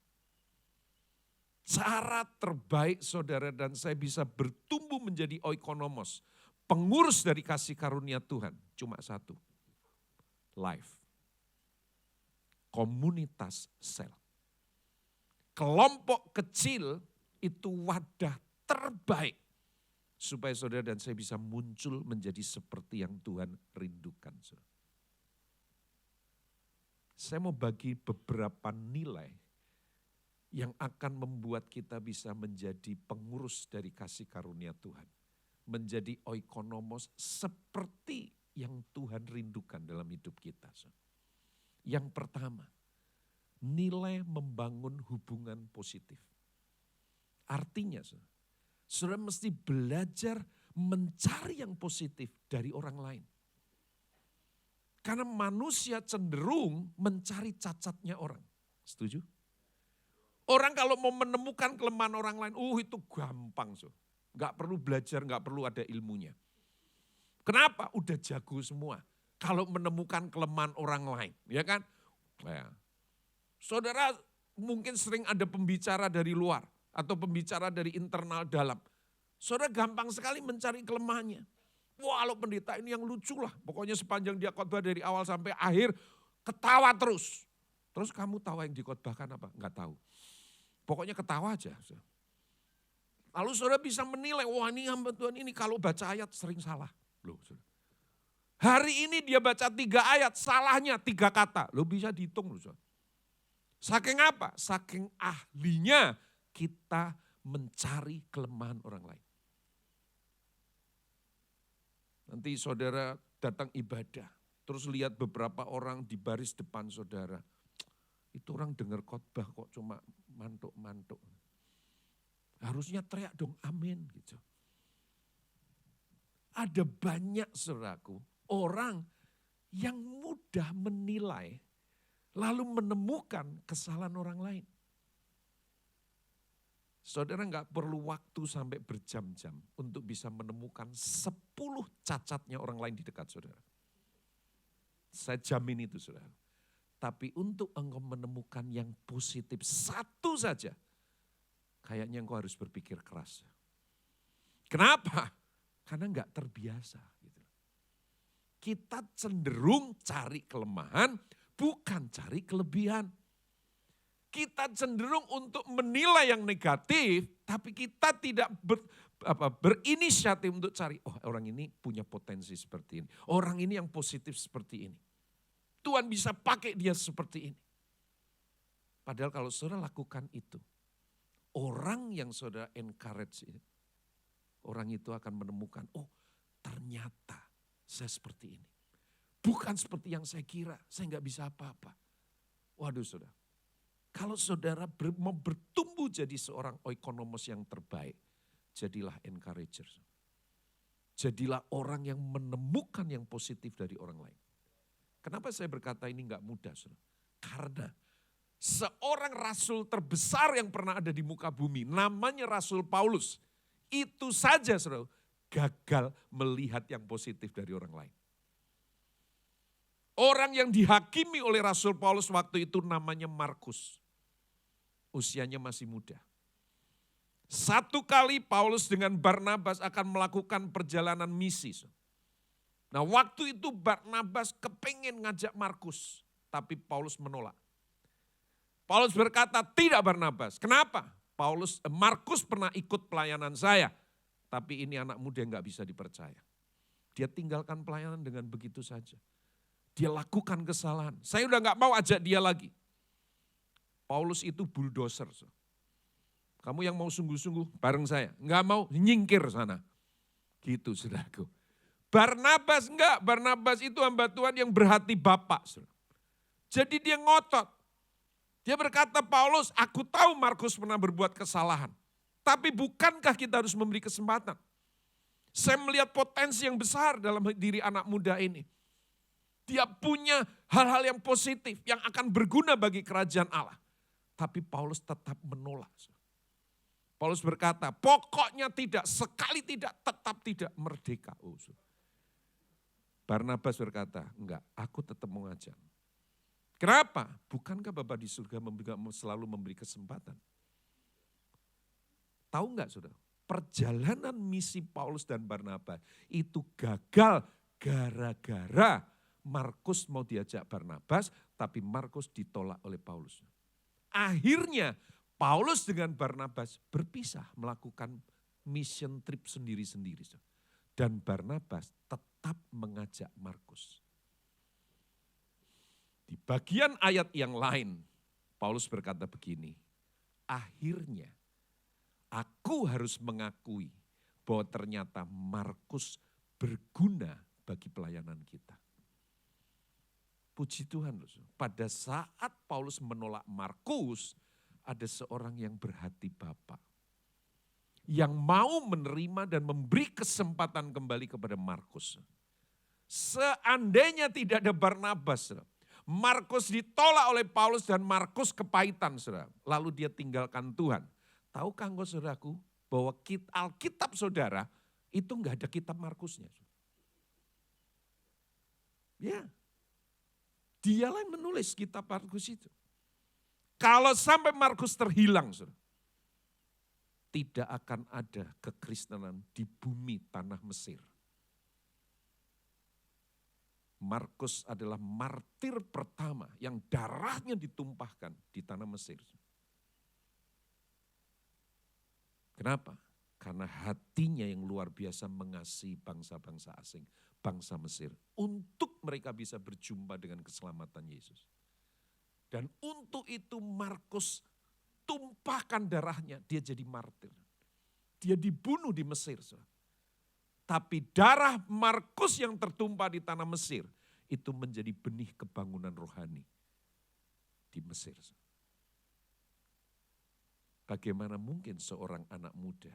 Cara terbaik saudara dan saya bisa bertumbuh menjadi oikonomos, pengurus dari kasih karunia Tuhan, cuma satu. Life. Komunitas sel. Kelompok kecil itu wadah terbaik supaya saudara dan saya bisa muncul menjadi seperti yang Tuhan rindukan. Saya mau bagi beberapa nilai yang akan membuat kita bisa menjadi pengurus dari kasih karunia Tuhan. Menjadi oikonomos seperti yang Tuhan rindukan dalam hidup kita. Yang pertama, nilai membangun hubungan positif. Artinya, saudara mesti belajar mencari yang positif dari orang lain. Karena manusia cenderung mencari cacatnya orang. Setuju? Orang kalau mau menemukan kelemahan orang lain, itu gampang. Gak perlu belajar, gak perlu ada ilmunya. Kenapa? Udah jago semua. Kalau menemukan kelemahan orang lain, ya kan? Ya. Saudara mungkin sering ada pembicara dari luar atau pembicara dari internal dalam. Saudara gampang sekali mencari kelemahannya. Wah, kalau pendeta ini yang lucu lah. Pokoknya sepanjang dia khotbah dari awal sampai akhir, ketawa terus. Terus kamu tahu yang dikhotbahkan apa? Enggak tahu. Pokoknya ketawa aja. Lalu saudara bisa menilai, wah ini hamba Tuhan ini kalau baca ayat sering salah. Loh, saudara. Hari ini dia baca 3 ayat, salahnya 3 kata. Loh bisa dihitung loh, saudara. Saking apa? Saking ahlinya kita mencari kelemahan orang lain. Nanti saudara datang ibadah, terus lihat beberapa orang di baris depan saudara. Itu orang dengar khotbah kok cuma mantuk-mantuk. Harusnya teriak dong amin gitu. Ada banyak saudaraku, orang yang mudah menilai lalu menemukan kesalahan orang lain. Saudara enggak perlu waktu sampai berjam-jam untuk bisa menemukan 10 cacatnya orang lain di dekat saudara. Saya jamin itu saudara. Tapi untuk engkau menemukan yang positif satu saja, kayaknya engkau harus berpikir keras. Kenapa? Karena enggak terbiasa. Gitu. Kita cenderung cari kelemahan, bukan cari kelebihan. Kita cenderung untuk menilai yang negatif, tapi kita tidak berinisiatif untuk cari, oh orang ini punya potensi seperti ini. Orang ini yang positif seperti ini. Tuhan bisa pakai dia seperti ini. Padahal kalau saudara lakukan itu, orang yang saudara encourage, orang itu akan menemukan, oh ternyata saya seperti ini. Bukan seperti yang saya kira, saya nggak bisa apa-apa. Waduh saudara, kalau saudara mau bertumbuh jadi seorang oikonomos yang terbaik, jadilah encourager. Jadilah orang yang menemukan yang positif dari orang lain. Kenapa saya berkata ini enggak mudah? Saudara? Karena seorang rasul terbesar yang pernah ada di muka bumi, namanya Rasul Paulus. Itu saja saudara, gagal melihat yang positif dari orang lain. Orang yang dihakimi oleh Rasul Paulus waktu itu namanya Markus. Usianya masih muda. Satu kali Paulus dengan Barnabas akan melakukan perjalanan misi. Nah waktu itu Barnabas kepengen ngajak Markus, tapi Paulus menolak. Paulus berkata, tidak Barnabas. Kenapa? Markus pernah ikut pelayanan saya, tapi ini anak muda yang gak bisa dipercaya. Dia tinggalkan pelayanan dengan begitu saja. Dia lakukan kesalahan. Saya udah gak mau ajak dia lagi. Paulus itu bulldozer. Kamu yang mau sungguh-sungguh bareng saya. Gak mau, nyingkir sana. Gitu saudaraku. Barnabas enggak. Barnabas itu hamba Tuhan yang berhati Bapak. Jadi dia ngotot. Dia berkata, Paulus, aku tahu Markus pernah berbuat kesalahan. Tapi bukankah kita harus memberi kesempatan? Saya melihat potensi yang besar dalam diri anak muda ini. Dia punya hal-hal yang positif yang akan berguna bagi kerajaan Allah. Tapi Paulus tetap menolak. Paulus berkata, pokoknya tidak, sekali tidak, tetap tidak merdeka. Barnabas berkata, enggak, aku tetap mau ngajak. Kenapa? Bukankah Bapa di surga selalu memberi kesempatan? Tahu enggak saudara? Perjalanan misi Paulus dan Barnabas itu gagal gara-gara Markus mau diajak Barnabas, tapi Markus ditolak oleh Paulus. Akhirnya Paulus dengan Barnabas berpisah melakukan mission trip sendiri-sendiri. Dan Barnabas tetap mengajak Markus. Di bagian ayat yang lain, Paulus berkata begini, akhirnya aku harus mengakui bahwa ternyata Markus berguna bagi pelayanan kita. Puji Tuhan, pada saat Paulus menolak Markus, ada seorang yang berhati Bapa. Yang mau menerima dan memberi kesempatan kembali kepada Markus. Seandainya tidak ada Barnabas, Markus ditolak oleh Paulus dan Markus kepahitan, saudara. Lalu dia tinggalkan Tuhan. Tahukah engkau saudaraku bahwa Alkitab saudara itu enggak ada kitab Markusnya. Ya. Dialah yang menulis kitab Markus itu. Kalau sampai Markus terhilang, saudara, tidak akan ada kekristenan di bumi tanah Mesir. Markus adalah martir pertama yang darahnya ditumpahkan di tanah Mesir. Kenapa? Karena hatinya yang luar biasa mengasihi bangsa-bangsa asing, bangsa Mesir. Untuk mereka bisa berjumpa dengan keselamatan Yesus. Dan untuk itu Markus tumpahkan darahnya, dia jadi martir. Dia dibunuh di Mesir. Tapi darah Markus yang tertumpah di tanah Mesir, itu menjadi benih kebangunan rohani di Mesir. Bagaimana mungkin seorang anak muda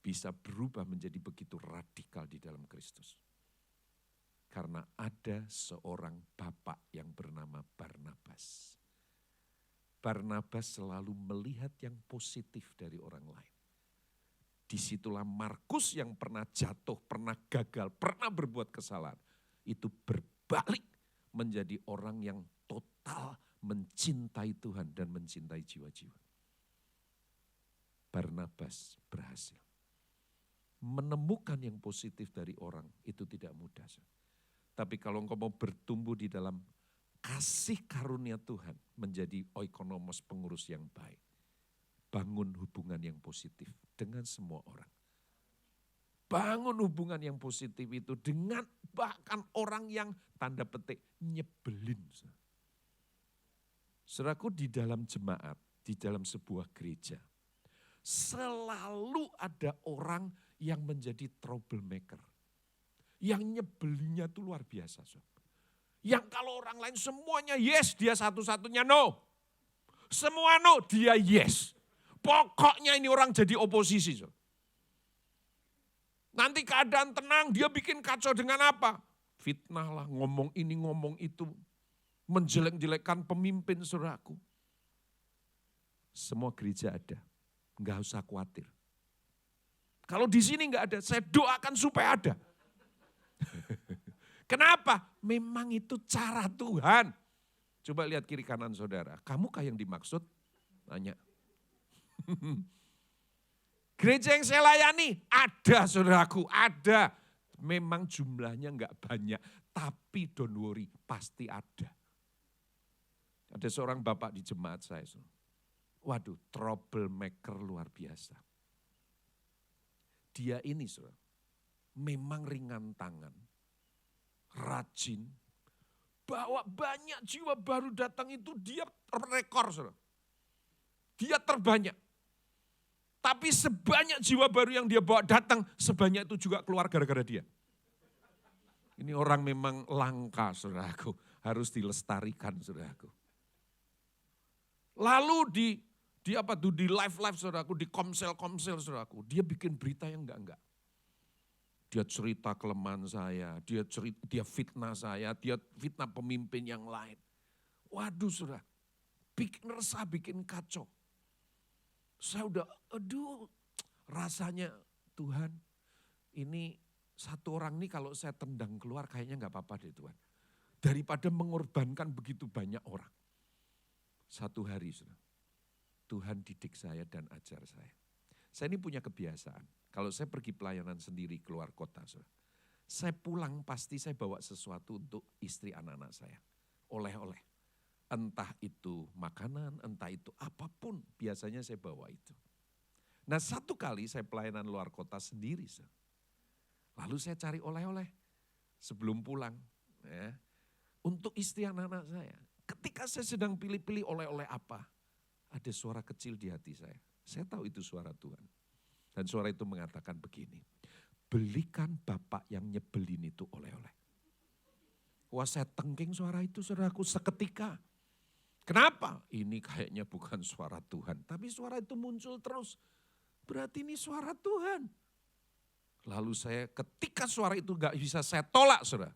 bisa berubah menjadi begitu radikal di dalam Kristus? Karena ada seorang bapak yang bernama Barnabas. Barnabas selalu melihat yang positif dari orang lain. Disitulah Markus yang pernah jatuh, pernah gagal, pernah berbuat kesalahan. Itu berbalik menjadi orang yang total mencintai Tuhan dan mencintai jiwa-jiwa. Barnabas berhasil. Menemukan yang positif dari orang itu tidak mudah. Tapi kalau engkau mau bertumbuh di dalam kasih karunia Tuhan, menjadi oikonomos, pengurus yang baik. Bangun hubungan yang positif dengan semua orang. Bangun hubungan yang positif itu dengan bahkan orang yang tanda petik nyebelin. Saudaraku, di dalam jemaat, di dalam sebuah gereja, selalu ada orang yang menjadi troublemaker. Yang nyebelinnya itu luar biasa. Yang kalau orang lain semuanya yes, dia satu-satunya no. Semua no, dia yes. Pokoknya ini orang jadi oposisi. Nanti keadaan tenang, dia bikin kacau dengan apa? Fitnah lah, ngomong ini, ngomong itu. menjelek-jelekkan pemimpin saudaraku. Semua gereja ada, enggak usah khawatir. Kalau di sini enggak ada, saya doakan supaya ada. Kenapa? Memang itu cara Tuhan. Coba lihat kiri kanan saudara, kamukah yang dimaksud? Tanya. Gereja yang saya layani, ada saudaraku, ada. Memang jumlahnya enggak banyak, tapi don't worry, pasti ada. Ada seorang bapak di jemaat saya, waduh troublemaker luar biasa. Dia ini saudara, memang ringan tangan, rajin, bawa banyak jiwa baru datang itu dia rekor saudara. Dia terbanyak. Tapi sebanyak jiwa baru yang dia bawa datang, sebanyak itu juga keluar gara-gara dia. Ini orang memang langka saudaraku, harus dilestarikan saudaraku. Lalu di live saudaraku, di komsel saudaraku, dia bikin berita yang enggak. Dia cerita kelemahan saya, dia fitnah saya, dia fitnah pemimpin yang lain. Waduh saudara, bikin resah, bikin kacau. Saya udah, rasanya Tuhan, ini satu orang nih kalau saya tendang keluar kayaknya enggak apa-apa deh Tuhan. Daripada mengorbankan begitu banyak orang. Satu hari saudara, Tuhan didik saya dan ajar saya. Saya ini punya kebiasaan, kalau saya pergi pelayanan sendiri keluar kota, saudara, saya pulang pasti saya bawa sesuatu untuk istri anak-anak saya. Oleh-oleh. Entah itu makanan, entah itu apapun, biasanya saya bawa itu. Nah satu kali saya pelayanan luar kota sendiri, saudara. Lalu saya cari oleh-oleh sebelum pulang. Ya, untuk istri anak-anak saya. Ketika saya sedang pilih-pilih oleh-oleh apa, ada suara kecil di hati saya. Saya tahu itu suara Tuhan. Dan suara itu mengatakan begini, belikan Bapak yang nyebelin itu oleh-oleh. Wah saya tengking suara itu saudaraku seketika. Kenapa? Ini kayaknya bukan suara Tuhan. Tapi suara itu muncul terus. Berarti ini suara Tuhan. Lalu saya ketika suara itu gak bisa saya tolak saudara.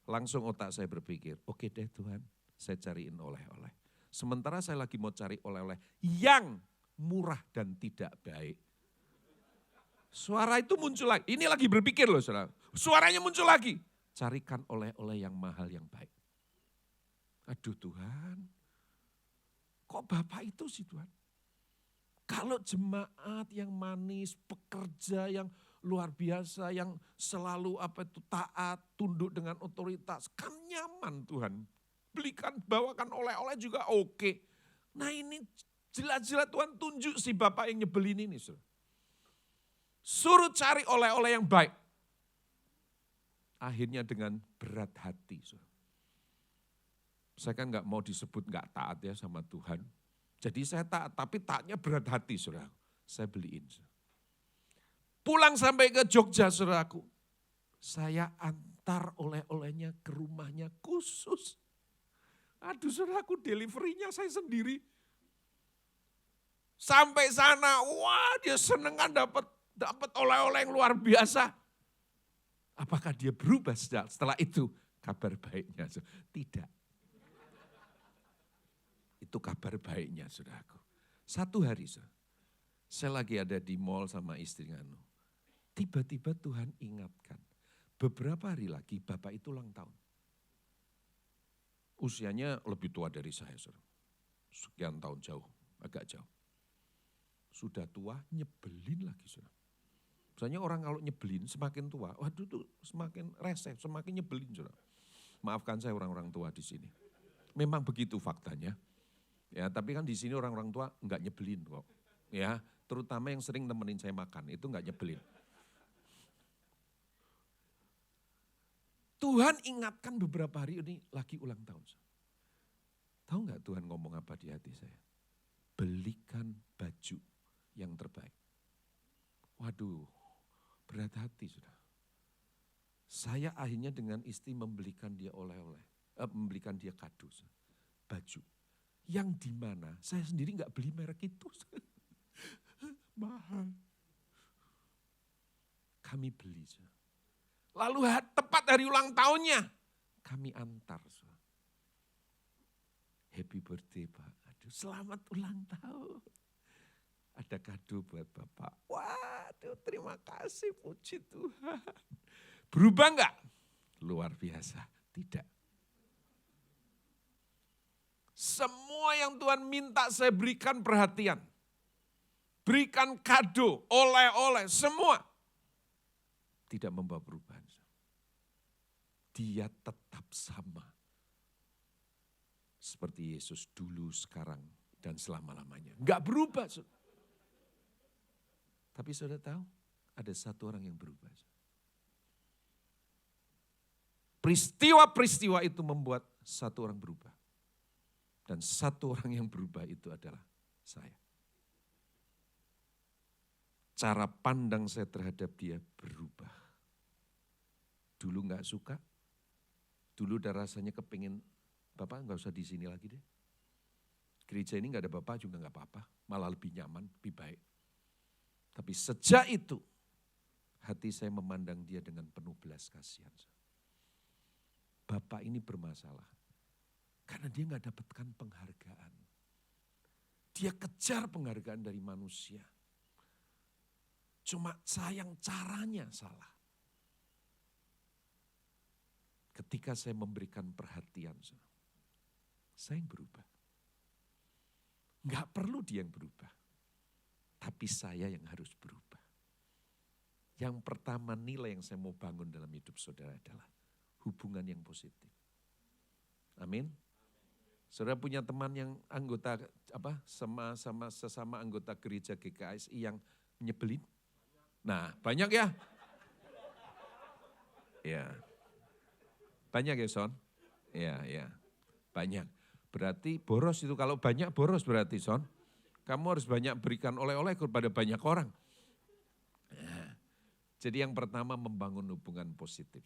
Langsung otak saya berpikir, oke deh Tuhan saya cariin oleh-oleh. Sementara saya lagi mau cari oleh-oleh yang murah dan tidak baik. Suara itu muncul lagi. Ini lagi berpikir loh saudara. Suaranya muncul lagi. Carikan oleh-oleh yang mahal yang baik. Aduh Tuhan. Kok Bapak itu sih Tuhan? Kalau jemaat yang manis, pekerja yang luar biasa, yang selalu taat, tunduk dengan otoritas. Kan nyaman Tuhan. Belikan, bawakan oleh-oleh juga oke. Nah ini jelas-jelas Tuhan tunjuk si Bapak yang nyebelin ini. Suruh cari oleh-oleh yang baik. Akhirnya dengan berat hati. Saya kan gak mau disebut gak taat ya sama Tuhan. Jadi saya taat, tapi taatnya berat hati saudara. Saya beliin. Pulang sampai ke Jogja saudaraku. Saya antar oleh-olehnya ke rumahnya khusus. Aduh saudaraku, deliverynya saya sendiri. Sampai sana, wah dia seneng kan dapat oleh-oleh yang luar biasa. Apakah dia berubah setelah itu? Kabar baiknya, tidak. Itu kabar baiknya saudaraku. Satu hari saya lagi ada di mall sama istri Nganu. Tiba-tiba Tuhan ingatkan. Beberapa hari lagi Bapak itu ulang tahun. Usianya lebih tua dari saya, saudara. Sekian tahun jauh, agak jauh. Sudah tua, nyebelin lagi, saudara. Misalnya orang kalau nyebelin semakin tua, waduh tuh semakin reseh, semakin nyebelin, saudara. Maafkan saya orang-orang tua di sini. Memang begitu faktanya. Ya, tapi kan di sini orang-orang tua enggak nyebelin kok. Ya, terutama yang sering nemenin saya makan, itu enggak nyebelin. Tuhan ingatkan beberapa hari ini lagi ulang tahun. Tahu enggak Tuhan ngomong apa di hati saya? Belikan baju yang terbaik. Waduh, berat hati sudah. Saya akhirnya dengan istri membelikan dia oleh-oleh, membelikan dia kado, baju. Yang dimana saya sendiri enggak beli merek itu. Mahal. Kami beli. Lalu tepat hari ulang tahunnya, kami antar. happy birthday Pak. Aduh, selamat ulang tahun. Ada kado buat Bapak. Waduh, terima kasih, puji Tuhan. Berubah enggak? Luar biasa, tidak. Semua yang Tuhan minta saya berikan perhatian. Berikan kado, oleh-oleh, semua. Tidak membawa perubahan. Dia tetap sama. Seperti Yesus dulu, sekarang, dan selama-lamanya. Enggak berubah. Tapi saudara tahu, ada satu orang yang berubah. Peristiwa-peristiwa itu membuat satu orang berubah. Dan satu orang yang berubah itu adalah saya. Cara pandang saya terhadap dia berubah. Dulu enggak suka, dulu udah rasanya kepingin, Bapak enggak usah di sini lagi deh. Gereja ini enggak ada Bapak juga enggak apa-apa, malah lebih nyaman, lebih baik. Tapi sejak itu, hati saya memandang dia dengan penuh belas kasihan. Bapak ini bermasalah, karena dia enggak dapatkan penghargaan. Dia kejar penghargaan dari manusia. Cuma sayang caranya salah. Ketika saya memberikan perhatian, saya yang berubah. Enggak perlu dia yang berubah. Tapi saya yang harus berubah. Yang pertama nilai yang saya mau bangun dalam hidup saudara adalah hubungan yang positif. Amin. Saudara punya teman yang anggota sesama anggota gereja GKSI yang nyebelin? Nah, banyak ya? Ya. Banyak ya, Son? Ya. Banyak. Berarti boros itu, kalau banyak boros berarti, Son. Kamu harus banyak berikan oleh-oleh kepada banyak orang. Nah, jadi yang pertama membangun hubungan positif.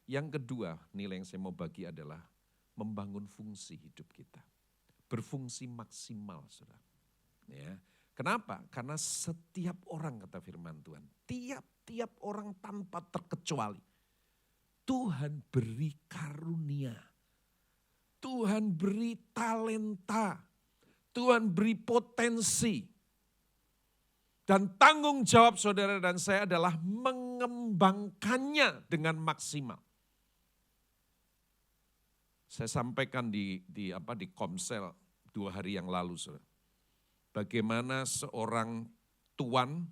Yang kedua, nilai yang saya mau bagi adalah membangun fungsi hidup kita. Berfungsi maksimal, saudara. Ya. Kenapa? Karena setiap orang, kata firman Tuhan, tiap-tiap orang tanpa terkecuali, Tuhan beri karunia, Tuhan beri talenta, Tuhan beri potensi. Dan tanggung jawab saudara dan saya adalah mengembangkannya dengan maksimal. Saya sampaikan di Komsel 2 hari yang lalu, saudara. Bagaimana seorang tuan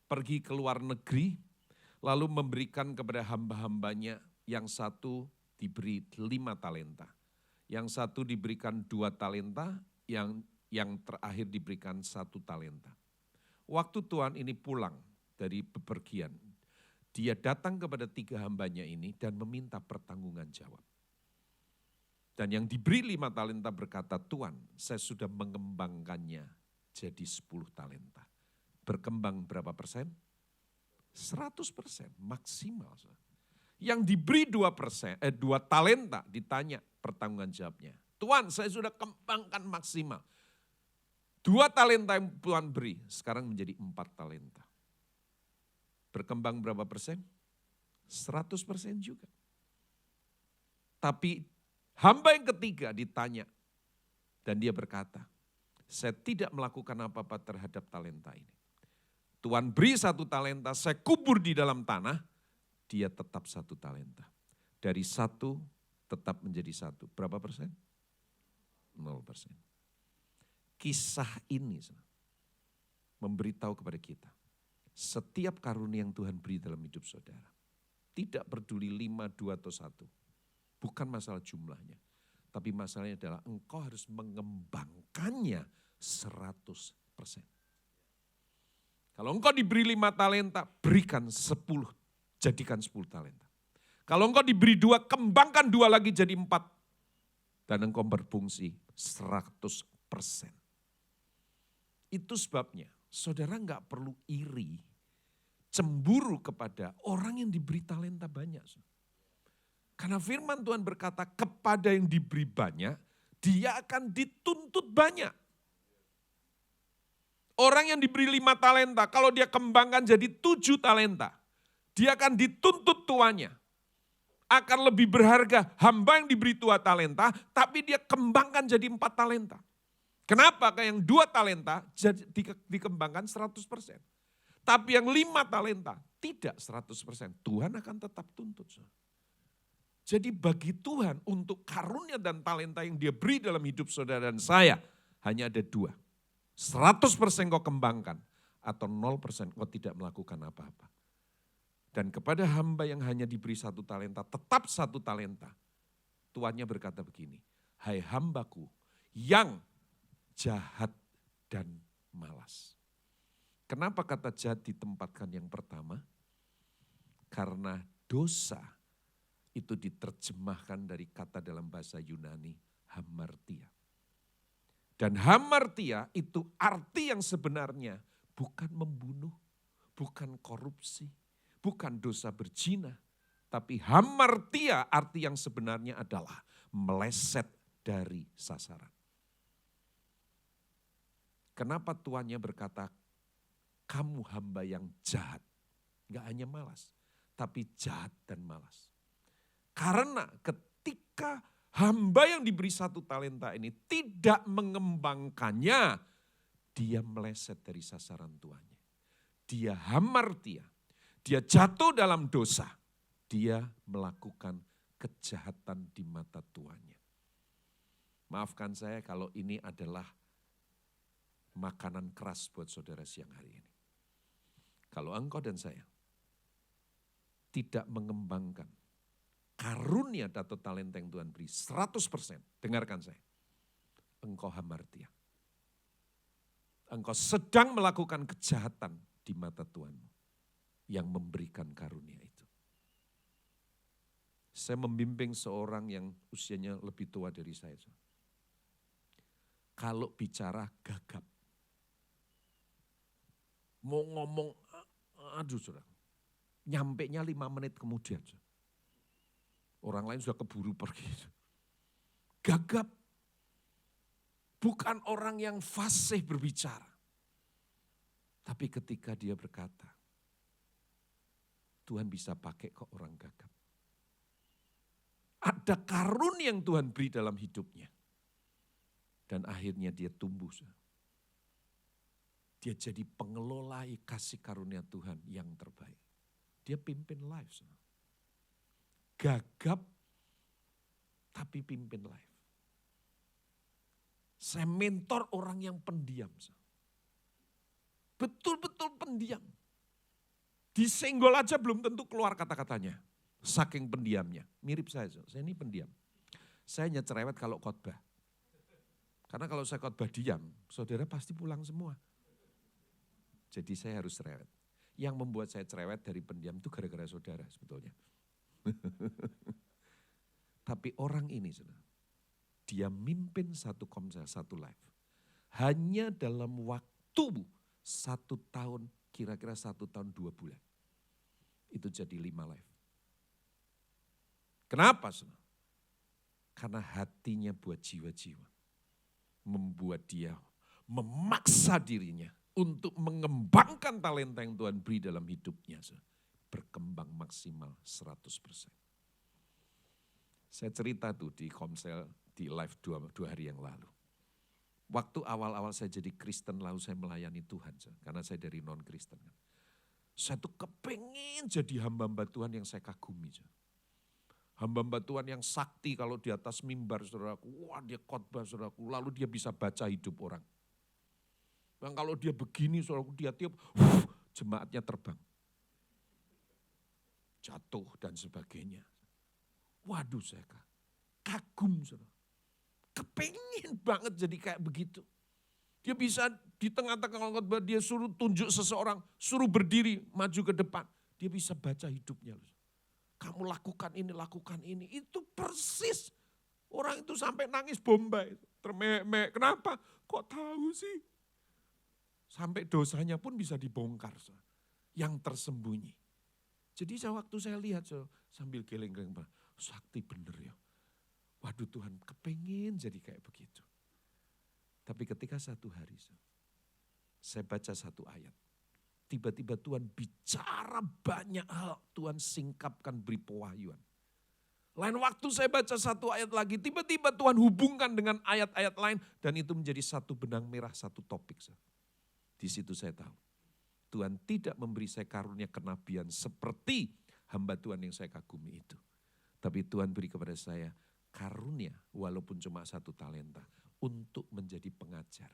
pergi ke luar negeri, lalu memberikan kepada hamba-hambanya, yang satu diberi 5 talenta, yang satu diberikan 2 talenta, yang terakhir diberikan 1 talenta. Waktu tuan ini pulang dari bepergian, dia datang kepada 3 hambanya ini dan meminta pertanggungan jawab. Dan yang diberi 5 talenta berkata, Tuan, saya sudah mengembangkannya jadi 10 talenta. Berkembang berapa persen? 100%, maksimal. Yang diberi 2 talenta ditanya pertanggungan jawabnya. Tuan, saya sudah kembangkan maksimal. 2 talenta yang Tuhan beri, sekarang menjadi 4 talenta. Berkembang berapa persen? 100% juga. Tapi hamba yang ketiga ditanya, dan dia berkata, saya tidak melakukan apa-apa terhadap talenta ini. Tuhan beri 1 talenta, saya kubur di dalam tanah, dia tetap 1 talenta. Dari 1 tetap menjadi 1. Berapa persen? 0%. Kisah ini memberitahu kepada kita, setiap karunia yang Tuhan beri dalam hidup saudara, tidak peduli 5, 2, atau 1. Bukan masalah jumlahnya, tapi masalahnya adalah engkau harus mengembangkannya 100%. Kalau engkau diberi 5 talenta, berikan 10, jadikan 10 talenta. Kalau engkau diberi 2, kembangkan 2 lagi jadi 4. Dan engkau berfungsi 100%. Itu sebabnya saudara enggak perlu iri, cemburu kepada orang yang diberi talenta banyak. Karena firman Tuhan berkata, kepada yang diberi banyak, dia akan dituntut banyak. Orang yang diberi 5 talenta, kalau dia kembangkan jadi 7 talenta, dia akan dituntut tuannya. akan lebih berharga hamba yang diberi 2 talenta, tapi dia kembangkan jadi 4 talenta. Kenapa? Kayak yang 2 talenta dikembangkan 100%. Tapi yang 5 talenta tidak 100%. Tuhan akan tetap tuntut. Jadi bagi Tuhan untuk karunia dan talenta yang dia beri dalam hidup saudara dan saya, hanya ada 2. 100% kau kembangkan atau 0% kau tidak melakukan apa-apa. Dan kepada hamba yang hanya diberi 1 talenta, tetap 1 talenta. Tuannya berkata begini, hai hambaku yang jahat dan malas. Kenapa kata jahat ditempatkan yang pertama? Karena dosa itu diterjemahkan dari kata dalam bahasa Yunani, hamartia. Dan hamartia itu arti yang sebenarnya bukan membunuh, bukan korupsi, bukan dosa berzina. Tapi hamartia arti yang sebenarnya adalah meleset dari sasaran. Kenapa tuannya berkata, kamu hamba yang jahat. Enggak hanya malas, tapi jahat dan malas. Karena ketika hamba yang diberi 1 talenta ini tidak mengembangkannya, dia meleset dari sasaran tuannya. Dia hamartia, dia jatuh dalam dosa, dia melakukan kejahatan di mata tuannya. Maafkan saya kalau ini adalah makanan keras buat saudara siang hari ini. Kalau engkau dan saya tidak mengembangkan karunia atau talenta yang Tuhan beri 100%, dengarkan saya, engkau hamartia. Engkau sedang melakukan kejahatan di mata Tuhanmu yang memberikan karunia itu. Saya membimbing seorang yang usianya lebih tua dari saya. Kalau bicara gagap, mau ngomong, aduh saudara, nyampenya 5 menit kemudian. Orang lain sudah keburu pergi. Gagap. Bukan orang yang fasih berbicara. Tapi ketika dia berkata, Tuhan bisa pakai kok orang gagap. Ada karunia yang Tuhan beri dalam hidupnya. Dan akhirnya dia tumbuh. Dia jadi pengelola kasih karunia Tuhan yang terbaik. Dia pimpin live. Gagap tapi pimpin live. Saya mentor orang yang pendiam. Betul-betul pendiam. Disenggol aja belum tentu keluar kata-katanya. Saking pendiamnya. Mirip saya ini pendiam. Saya hanya cerewet kalau khotbah. Karena kalau saya khotbah diam, saudara pasti pulang semua. Jadi saya harus cerewet. Yang membuat saya cerewet dari pendiam itu gara-gara saudara sebetulnya. Tapi orang ini, dia mimpin 1 komsel, 1 live. Hanya dalam waktu 1 tahun, kira-kira 1 tahun 2 bulan. Itu jadi 5 live. Kenapa? Karena hatinya buat jiwa-jiwa. Membuat dia memaksa dirinya untuk mengembangkan talenta yang Tuhan beri dalam hidupnya. Berkembang maksimal 100%. Saya cerita tuh di komsel, di live 2 hari yang lalu. Waktu awal-awal saya jadi Kristen, lalu saya melayani Tuhan. Karena saya dari non-Kristen. Saya tuh kepengen jadi hamba-hamba Tuhan yang saya kagumi. Hamba-hamba Tuhan yang sakti kalau di atas mimbar saudaraku. Wah dia khotbah saudaraku, lalu dia bisa baca hidup orang. Dan kalau dia begini saudaraku, dia tiup, jemaatnya terbang. Jatuh dan sebagainya. Waduh saya kagum saudara. Kepengen banget jadi kayak begitu. Dia bisa di tengah-tengah khotbah dia suruh tunjuk seseorang, suruh berdiri maju ke depan. Dia bisa baca hidupnya. Kamu lakukan ini. Itu persis. Orang itu sampai nangis bombay. Termek-mek. Kenapa? Kok tahu sih? Sampai dosanya pun bisa dibongkar. Yang tersembunyi. Jadi waktu saya lihat sambil geleng-geleng. Sakti bener ya. Waduh Tuhan kepengen jadi kayak begitu. Tapi ketika satu hari saya baca 1 ayat. Tiba-tiba Tuhan bicara banyak hal. Tuhan singkapkan beri pewahyuan. Lain waktu saya baca satu ayat lagi, tiba-tiba Tuhan hubungkan dengan ayat-ayat lain dan itu menjadi satu benang merah, satu topik. Di situ saya tahu Tuhan tidak memberi saya karunia kenabian seperti hamba Tuhan yang saya kagumi itu. Tapi Tuhan beri kepada saya karunia walaupun cuma 1 talenta untuk menjadi pengajar.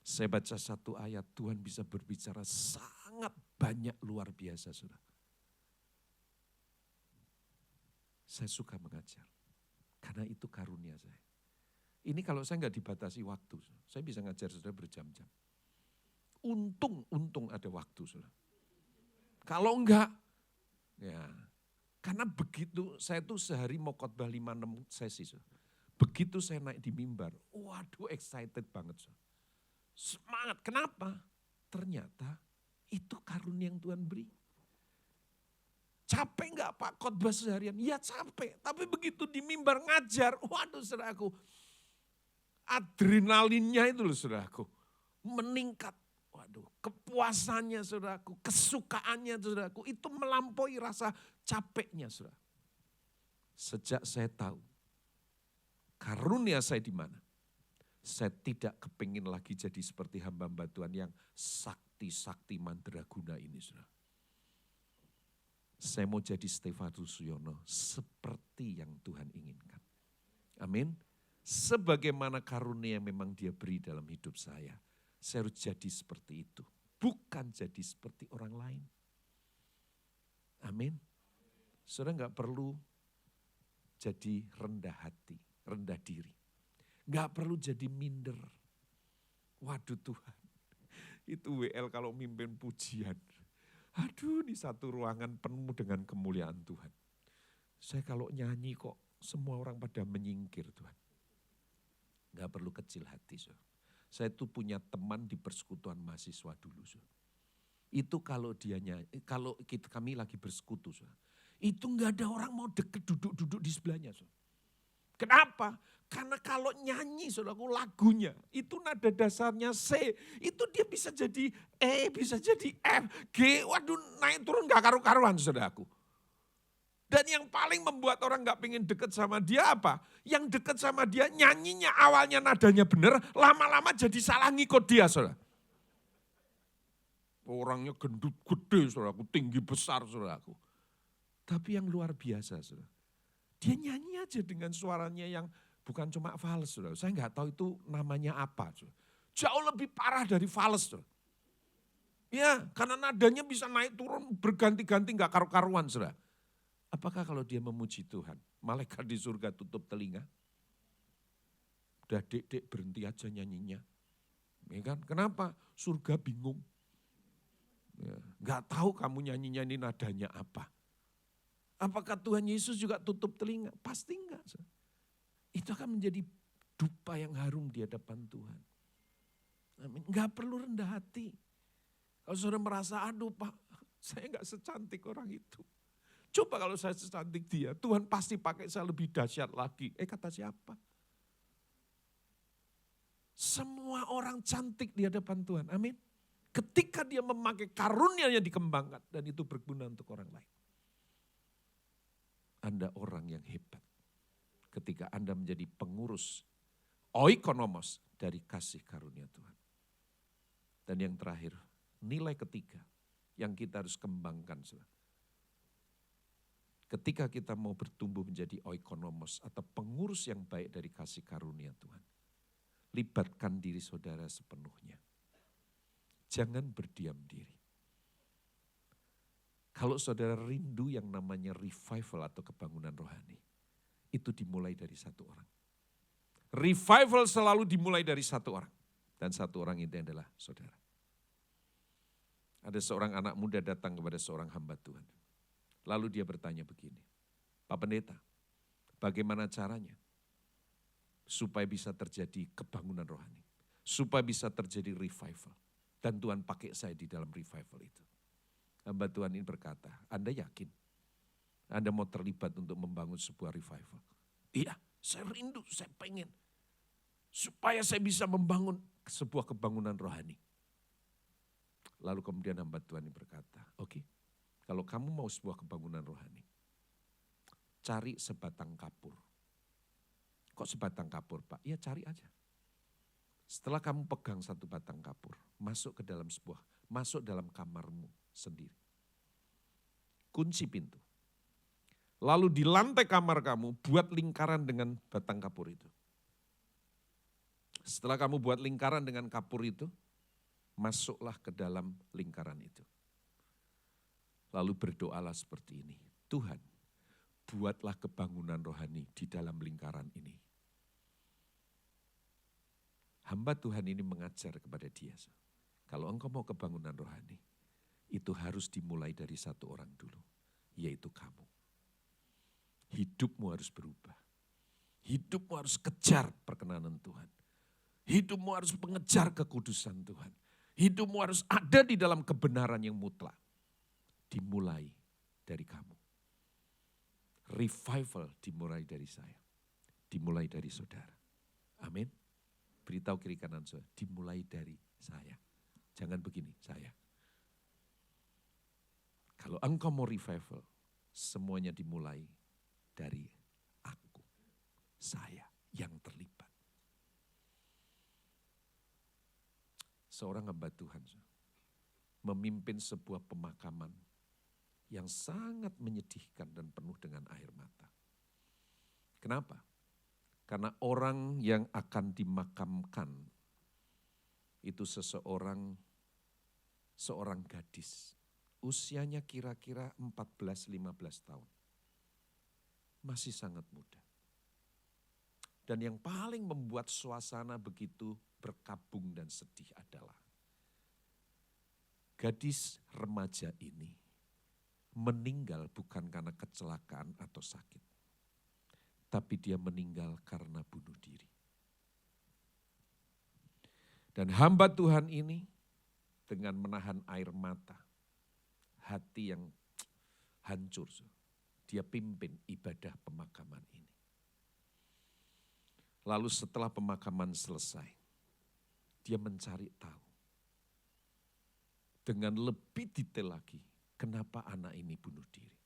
Saya baca satu ayat, Tuhan bisa berbicara sangat banyak luar biasa, saudara. Saya suka mengajar, karena itu karunia saya. Ini kalau saya nggak dibatasi waktu, saya bisa ngajar saudara berjam-jam. Untung ada waktu, saudara. Kalau enggak, ya karena begitu saya tuh sehari mau khotbah 5-6 sesi, saudara. Begitu saya naik di mimbar, waduh excited banget, saudara. Semangat, kenapa? Ternyata itu karunia yang Tuhan beri. Capek enggak Pak khotbah seharian? Ya capek, tapi begitu di mimbar ngajar, waduh saudaraku, adrenalinnya itu loh saudaraku, meningkat. Waduh, kepuasannya saudaraku, kesukaannya saudaraku, itu melampaui rasa capeknya saudara. Sejak saya tahu karunia saya di mana, saya tidak kepingin lagi jadi seperti hamba-hamba Tuhan yang sakti-sakti mandraguna ini saudara. Saya mau jadi Stefanus Suyono seperti yang Tuhan inginkan. Amin. Sebagaimana karunia yang memang dia beri dalam hidup saya harus jadi seperti itu. Bukan jadi seperti orang lain. Amin. Saudara nggak perlu jadi rendah hati, rendah diri. Nggak perlu jadi minder. Waduh Tuhan, itu WL kalau mimpin pujian. Aduh, di satu ruangan penuh dengan kemuliaan Tuhan. Saya kalau nyanyi kok semua orang pada menyingkir Tuhan. Gak perlu kecil hati. Saya tuh punya teman di persekutuan mahasiswa dulu. Itu kalau dia nyanyi, kalau kami lagi bersekutu. Itu gak ada orang mau deket duduk-duduk di sebelahnya. Kenapa? Karena kalau nyanyi saudaraku lagunya, itu nada dasarnya C, itu dia bisa jadi E, bisa jadi F, G, waduh naik turun gak karu-karuan saudaraku. Dan yang paling membuat orang gak pengen deket sama dia apa? Yang deket sama dia nyanyinya awalnya nadanya benar, lama-lama jadi salah ngikut dia saudara. Orangnya gendut gede saudaraku, tinggi besar saudaraku. Tapi yang luar biasa saudara, dia nyanyi aja dengan suaranya yang bukan cuma fals, saudara. Saya nggak tahu itu namanya apa. Saudara. Jauh lebih parah dari fals. Saudara. Ya, karena nadanya bisa naik turun berganti-ganti nggak karu-karuan. Saudara. Apakah kalau dia memuji Tuhan, malaikat di surga tutup telinga? Udah dek berhenti aja nyanyinya. Ya kan? Kenapa? Surga bingung. Ya, nggak tahu kamu nyanyinya ini nadanya apa. Apakah Tuhan Yesus juga tutup telinga? Pasti enggak. Saudara. Itu akan menjadi dupa yang harum di hadapan Tuhan. Amin. Enggak perlu rendah hati. Kalau saudara merasa, aduh Pak, saya enggak secantik orang itu. Coba kalau saya secantik dia, Tuhan pasti pakai saya lebih dahsyat lagi. Kata siapa? Semua orang cantik di hadapan Tuhan. Amin. Ketika dia memakai karunia yang dikembangkan dan itu berguna untuk orang lain. Anda orang yang hebat. Ketika Anda menjadi pengurus oikonomos dari kasih karunia Tuhan. Dan yang terakhir, nilai ketiga yang kita harus kembangkan. Ketika kita mau bertumbuh menjadi oikonomos atau pengurus yang baik dari kasih karunia Tuhan. Libatkan diri saudara sepenuhnya. Jangan berdiam diri. Kalau saudara rindu yang namanya revival atau kebangunan rohani, itu dimulai dari satu orang. Revival selalu dimulai dari satu orang. Dan satu orang itu adalah saudara. Ada seorang anak muda datang kepada seorang hamba Tuhan. Lalu dia bertanya begini, Pak Pendeta, bagaimana caranya supaya bisa terjadi kebangunan rohani? Supaya bisa terjadi revival. Dan Tuhan pakai saya di dalam revival itu. Hamba Tuhan ini berkata, Anda yakin? Anda mau terlibat untuk membangun sebuah revival? Iya, saya rindu, saya pengen. Supaya saya bisa membangun sebuah kebangunan rohani. Lalu kemudian hamba Tuhan ini berkata, oke, kalau kamu mau sebuah kebangunan rohani, cari sebatang kapur. Kok sebatang kapur Pak? Ya cari aja. Setelah kamu pegang satu batang kapur, masuk dalam kamarmu sendiri. Kunci pintu. Lalu di lantai kamar kamu buat lingkaran dengan batang kapur itu. Setelah kamu buat lingkaran dengan kapur itu, masuklah ke dalam lingkaran itu. Lalu berdoalah seperti ini. Tuhan, buatlah kebangunan rohani di dalam lingkaran ini. Hamba Tuhan ini mengajar kepada dia. Kalau engkau mau kebangunan rohani, itu harus dimulai dari satu orang dulu, yaitu kamu. Hidupmu harus berubah. Hidupmu harus kejar perkenanan Tuhan. Hidupmu harus mengejar kekudusan Tuhan. Hidupmu harus ada di dalam kebenaran yang mutlak. Dimulai dari kamu. Revival dimulai dari saya. Dimulai dari saudara. Amin. Beritahu kiri kanan saudara, dimulai dari saya. Jangan begini, saya. Kalau engkau mau revival, semuanya dimulai dari aku. Saya yang terlibat. Seorang hamba Tuhan memimpin sebuah pemakaman yang sangat menyedihkan dan penuh dengan air mata. Kenapa? Karena orang yang akan dimakamkan itu seorang gadis. Usianya kira-kira 14-15 tahun. Masih sangat muda. Dan yang paling membuat suasana begitu berkabung dan sedih adalah gadis remaja ini meninggal bukan karena kecelakaan atau sakit. Tapi dia meninggal karena bunuh diri. Dan hamba Tuhan ini dengan menahan air mata, hati yang hancur, dia pimpin ibadah pemakaman ini. Lalu setelah pemakaman selesai, dia mencari tahu dengan lebih detail lagi kenapa anak ini bunuh diri.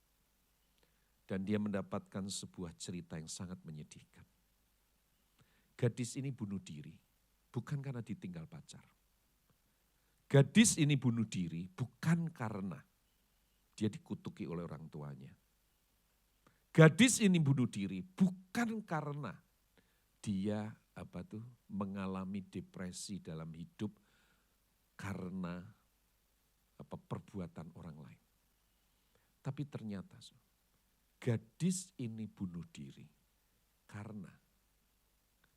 Dan dia mendapatkan sebuah cerita yang sangat menyedihkan. Gadis ini bunuh diri bukan karena ditinggal pacar. Gadis ini bunuh diri bukan karena dia dikutuki oleh orang tuanya. Gadis ini bunuh diri bukan karena dia mengalami depresi dalam hidup karena perbuatan orang lain. Tapi ternyata gadis ini bunuh diri karena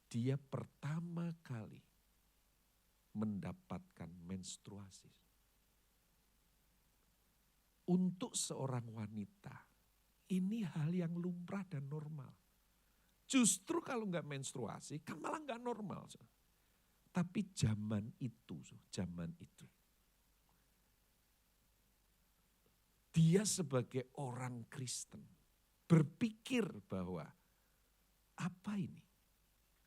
dia pertama kali mendapatkan menstruasi. Untuk seorang wanita, ini hal yang lumrah dan normal. Justru kalau nggak menstruasi, kan malah nggak normal. Tapi zaman itu, dia sebagai orang Kristen berpikir bahwa apa ini?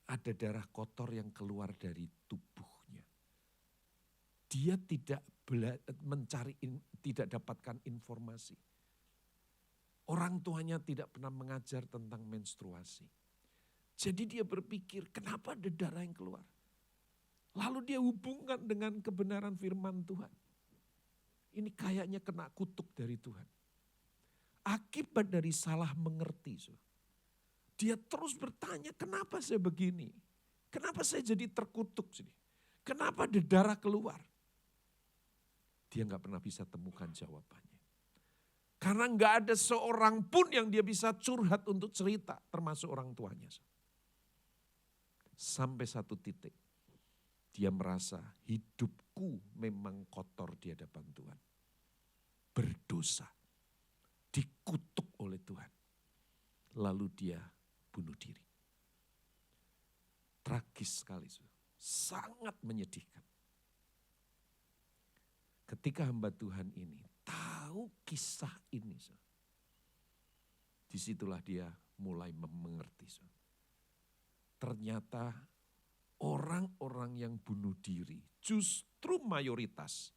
Ada darah kotor yang keluar dari tubuhnya. Dia tidak dapatkan informasi. Orang tuanya tidak pernah mengajar tentang menstruasi. Jadi dia berpikir, kenapa ada darah yang keluar? Lalu dia hubungkan dengan kebenaran firman Tuhan. Ini kayaknya kena kutuk dari Tuhan. Akibat dari salah mengerti. Dia terus bertanya, kenapa saya begini? Kenapa saya jadi terkutuk? Kenapa ada darah keluar? Dia nggak pernah bisa temukan jawabannya. Karena nggak ada seorang pun yang dia bisa curhat untuk cerita, termasuk orang tuanya. Sampai satu titik, dia merasa hidupku memang kotor di hadapan Tuhan. Berdosa, dikutuk oleh Tuhan. Lalu dia bunuh diri. Tragis sekali, sangat menyedihkan. Ketika hamba Tuhan ini tahu kisah ini, disitulah dia mulai mengerti. Ternyata orang-orang yang bunuh diri justru mayoritas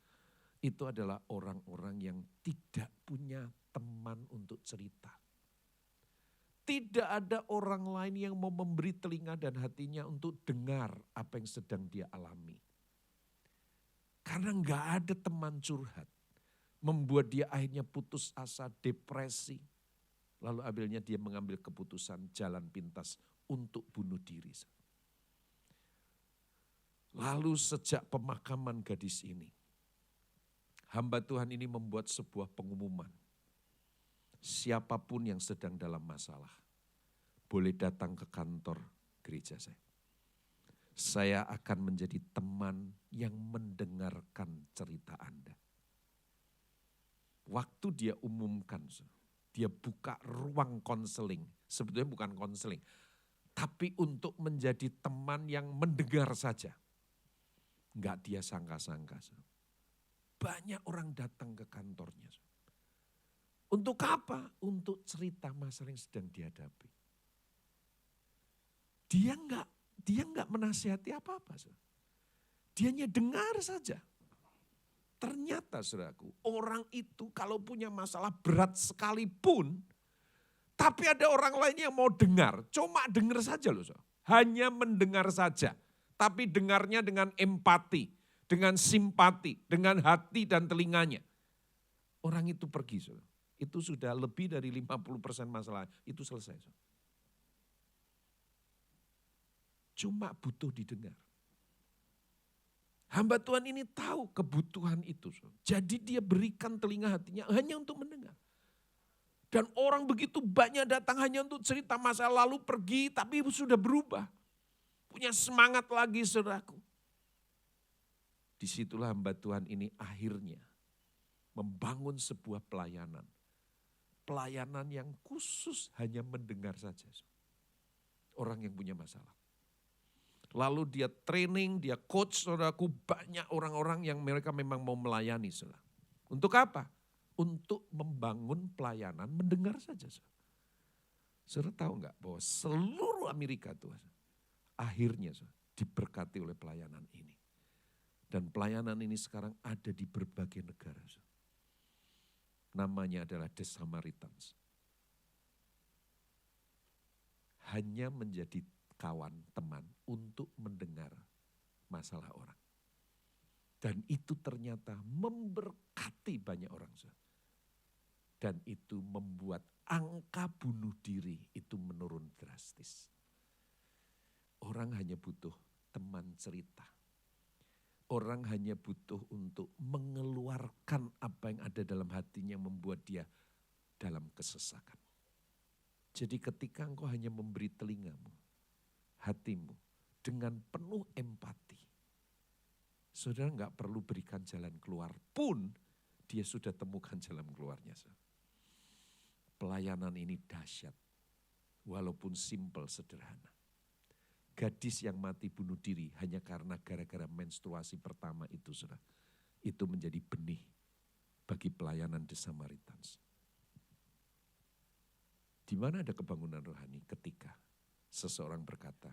itu adalah orang-orang yang tidak punya teman untuk cerita. Tidak ada orang lain yang mau memberi telinga dan hatinya untuk dengar apa yang sedang dia alami. Karena enggak ada teman curhat. Membuat dia akhirnya putus asa, depresi. Lalu akhirnya dia mengambil keputusan jalan pintas untuk bunuh diri. Lalu sejak pemakaman gadis ini, hamba Tuhan ini membuat sebuah pengumuman. Siapapun yang sedang dalam masalah, boleh datang ke kantor gereja saya. Saya akan menjadi teman yang mendengarkan cerita Anda. Waktu dia umumkan, dia buka ruang konseling. Sebetulnya bukan konseling, tapi untuk menjadi teman yang mendengar saja. Enggak dia sangka-sangka. Banyak orang datang ke kantornya. Untuk apa? Untuk cerita masalah yang sedang dihadapi. Dia enggak menasihati apa-apa. Dia hanya dengar saja. Ternyata saudaraku, orang itu kalau punya masalah berat sekalipun, tapi ada orang lain yang mau dengar, cuma dengar saja loh. Hanya mendengar saja, tapi dengarnya dengan empati, dengan simpati, dengan hati dan telinganya. Orang itu pergi, saudara. Itu sudah lebih dari 50% masalah, itu selesai. Saudara. Cuma butuh didengar. Hamba Tuhan ini tahu kebutuhan itu. Jadi dia berikan telinga hatinya hanya untuk mendengar. Dan orang begitu banyak datang hanya untuk cerita masa lalu pergi tapi sudah berubah. Punya semangat lagi saudaraku. Disitulah hamba Tuhan ini akhirnya membangun sebuah pelayanan. Pelayanan yang khusus hanya mendengar saja. Orang yang punya masalah. Lalu dia training, dia coach, saudaraku, banyak orang-orang yang mereka memang mau melayani, saudara. Untuk apa? Untuk membangun pelayanan, mendengar saja. Saudara tahu enggak bahwa seluruh Amerika itu akhirnya diberkati oleh pelayanan ini. Dan pelayanan ini sekarang ada di berbagai negara. Namanya adalah The Samaritans. Hanya menjadi kawan, teman untuk mendengar masalah orang. Dan itu ternyata memberkati banyak orang. Dan itu membuat angka bunuh diri itu menurun drastis. Orang hanya butuh teman cerita. Orang hanya butuh untuk mengeluarkan apa yang ada dalam hatinya yang membuat dia dalam kesesakan. Jadi ketika engkau hanya memberi telingamu, hatimu dengan penuh empati. Saudara enggak perlu berikan jalan keluar pun dia sudah temukan jalan keluarnya. Pelayanan ini dahsyat walaupun simpel sederhana. Gadis yang mati bunuh diri hanya karena gara-gara menstruasi pertama itu saudara. Itu menjadi benih bagi pelayanan The Samaritans. Di mana ada kebangunan rohani ketika seseorang berkata,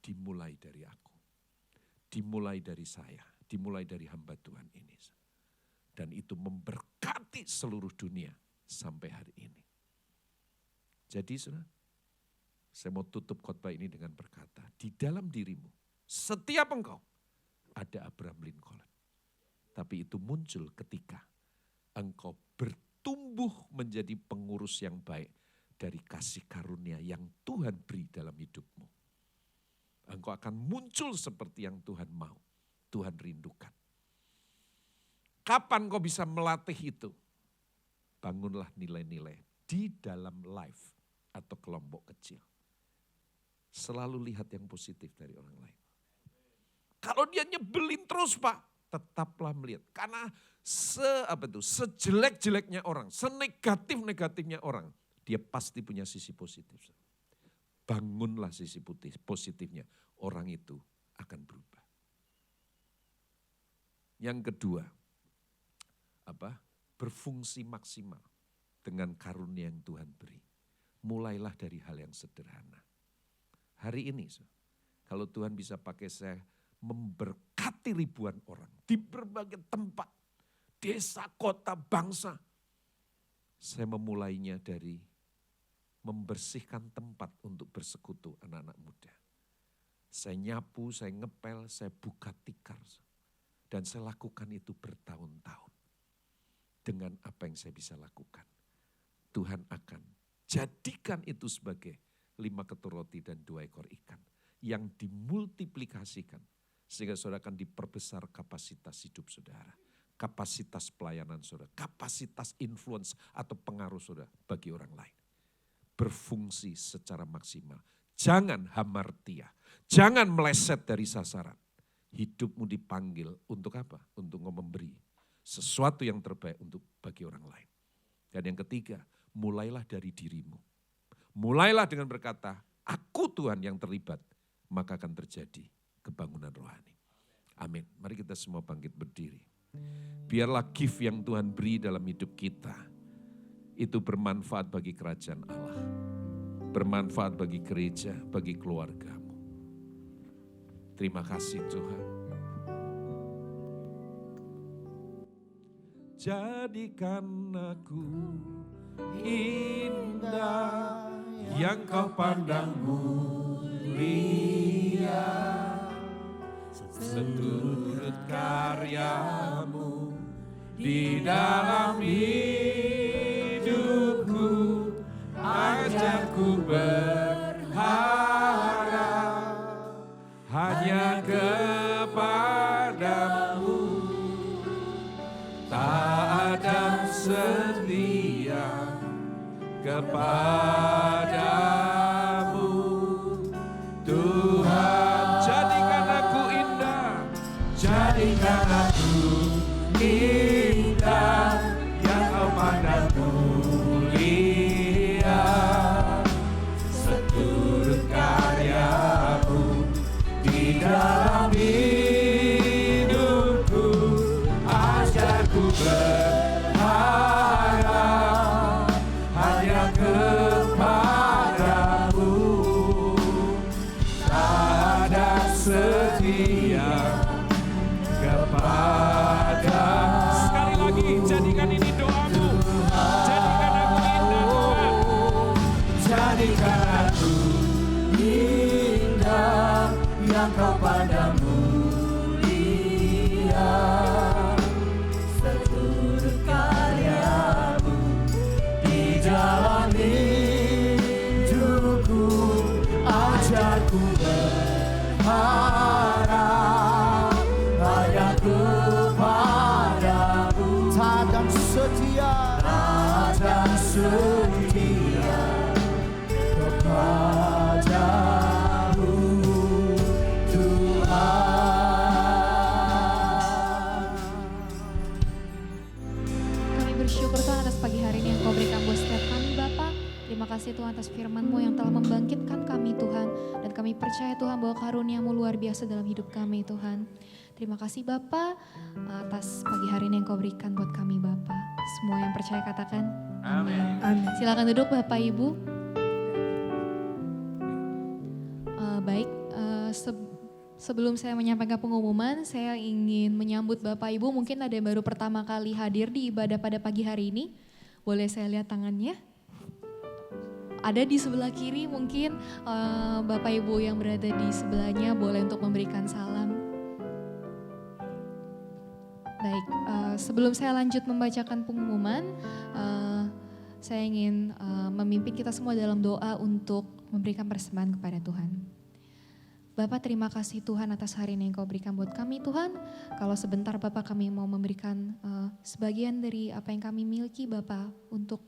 dimulai dari aku, dimulai dari saya, dimulai dari hamba Tuhan ini. Dan itu memberkati seluruh dunia sampai hari ini. Jadi saudara, saya mau tutup khotbah ini dengan berkata, di dalam dirimu, setiap engkau ada Abraham Lincoln. Tapi itu muncul ketika engkau bertumbuh menjadi pengurus yang baik dari kasih karunia yang Tuhan beri dalam hidupmu. Engkau akan muncul seperti yang Tuhan mau, Tuhan rindukan. Kapan kau bisa melatih itu? Bangunlah nilai-nilai di dalam life atau kelompok kecil. Selalu lihat yang positif dari orang lain. Kalau dia nyebelin terus Pak, tetaplah melihat. Karena sejelek-jeleknya orang, senegatif-negatifnya orang, dia pasti punya sisi positif. Bangunlah sisi positifnya, orang itu akan berubah. Yang kedua, berfungsi maksimal dengan karunia yang Tuhan beri. Mulailah dari hal yang sederhana. Hari ini, kalau Tuhan bisa pakai saya memberkati ribuan orang di berbagai tempat, desa, kota, bangsa. Saya memulainya dari membersihkan tempat untuk bersekutu anak-anak muda. Saya nyapu, saya ngepel, saya buka tikar. Dan saya lakukan itu bertahun-tahun. Dengan apa yang saya bisa lakukan. Tuhan akan jadikan itu sebagai 5 ketur roti dan 2 ekor ikan. Yang dimultiplikasikan. Sehingga saudara akan diperbesar kapasitas hidup saudara. Kapasitas pelayanan saudara. Kapasitas influence atau pengaruh saudara bagi orang lain. Berfungsi secara maksimal. Jangan hamartia. Jangan meleset dari sasaran. Hidupmu dipanggil untuk apa? Untuk memberi sesuatu yang terbaik untuk bagi orang lain. Dan yang ketiga, mulailah dari dirimu. Mulailah dengan berkata, aku Tuhan yang terlibat. Maka akan terjadi kebangunan rohani. Amin. Mari kita semua bangkit berdiri. Biarlah gift yang Tuhan beri dalam hidup kita. Itu bermanfaat bagi kerajaan Allah. Bermanfaat bagi gereja, bagi keluargamu. Terima kasih Tuhan. Jadikan aku indah yang kau pandang mulia, seturut karyamu di dalam hidupku, ajarku berharap hanya kepadamu, tak ada setia kepadamu, Tuhan. Jadikan aku indah, jadikan aku indah yang kau pandang mulia, seturut karyamu di dalam hidupku, ajarku berharap hanya kepadamu, tak ada setia kepada. Sekali lagi, jadikan ini doamu. Jadikan aku indah Tuhan. Jadikan aku indah yang kau pandang mulia, seturut karyamu di dalam hidupku, ajarku berharap hanya kepadamu, taat dan setia, taat dan setia kepadamu, Tuhan. Kami bersyukur Tuhan atas pagi hari ini yang Kau berikan buat setiap kami Bapa. Terima kasih Tuhan atas firman-Mu yang telah membangkitkan kami Tuhan. Dan kami percaya Tuhan bahwa karunia-Mu luar biasa dalam hidup kami Tuhan. Terima kasih Bapa atas pagi hari ini yang Kau berikan buat kami Bapa. Semua yang percaya katakan amin. Amin. Silakan duduk Bapak Ibu. Baik, sebelum saya menyampaikan pengumuman, saya ingin menyambut Bapak Ibu. Mungkin ada yang baru pertama kali hadir di ibadah pada pagi hari ini. Boleh saya lihat tangannya? Ada di sebelah kiri mungkin Bapak Ibu yang berada di sebelahnya boleh untuk memberikan salam. Baik, sebelum saya lanjut membacakan pengumuman, saya ingin memimpin kita semua dalam doa untuk memberikan persembahan kepada Tuhan. Bapak terima kasih Tuhan atas hari ini yang Kau berikan buat kami Tuhan. Kalau sebentar Bapak kami mau memberikan sebagian dari apa yang kami miliki Bapak untuk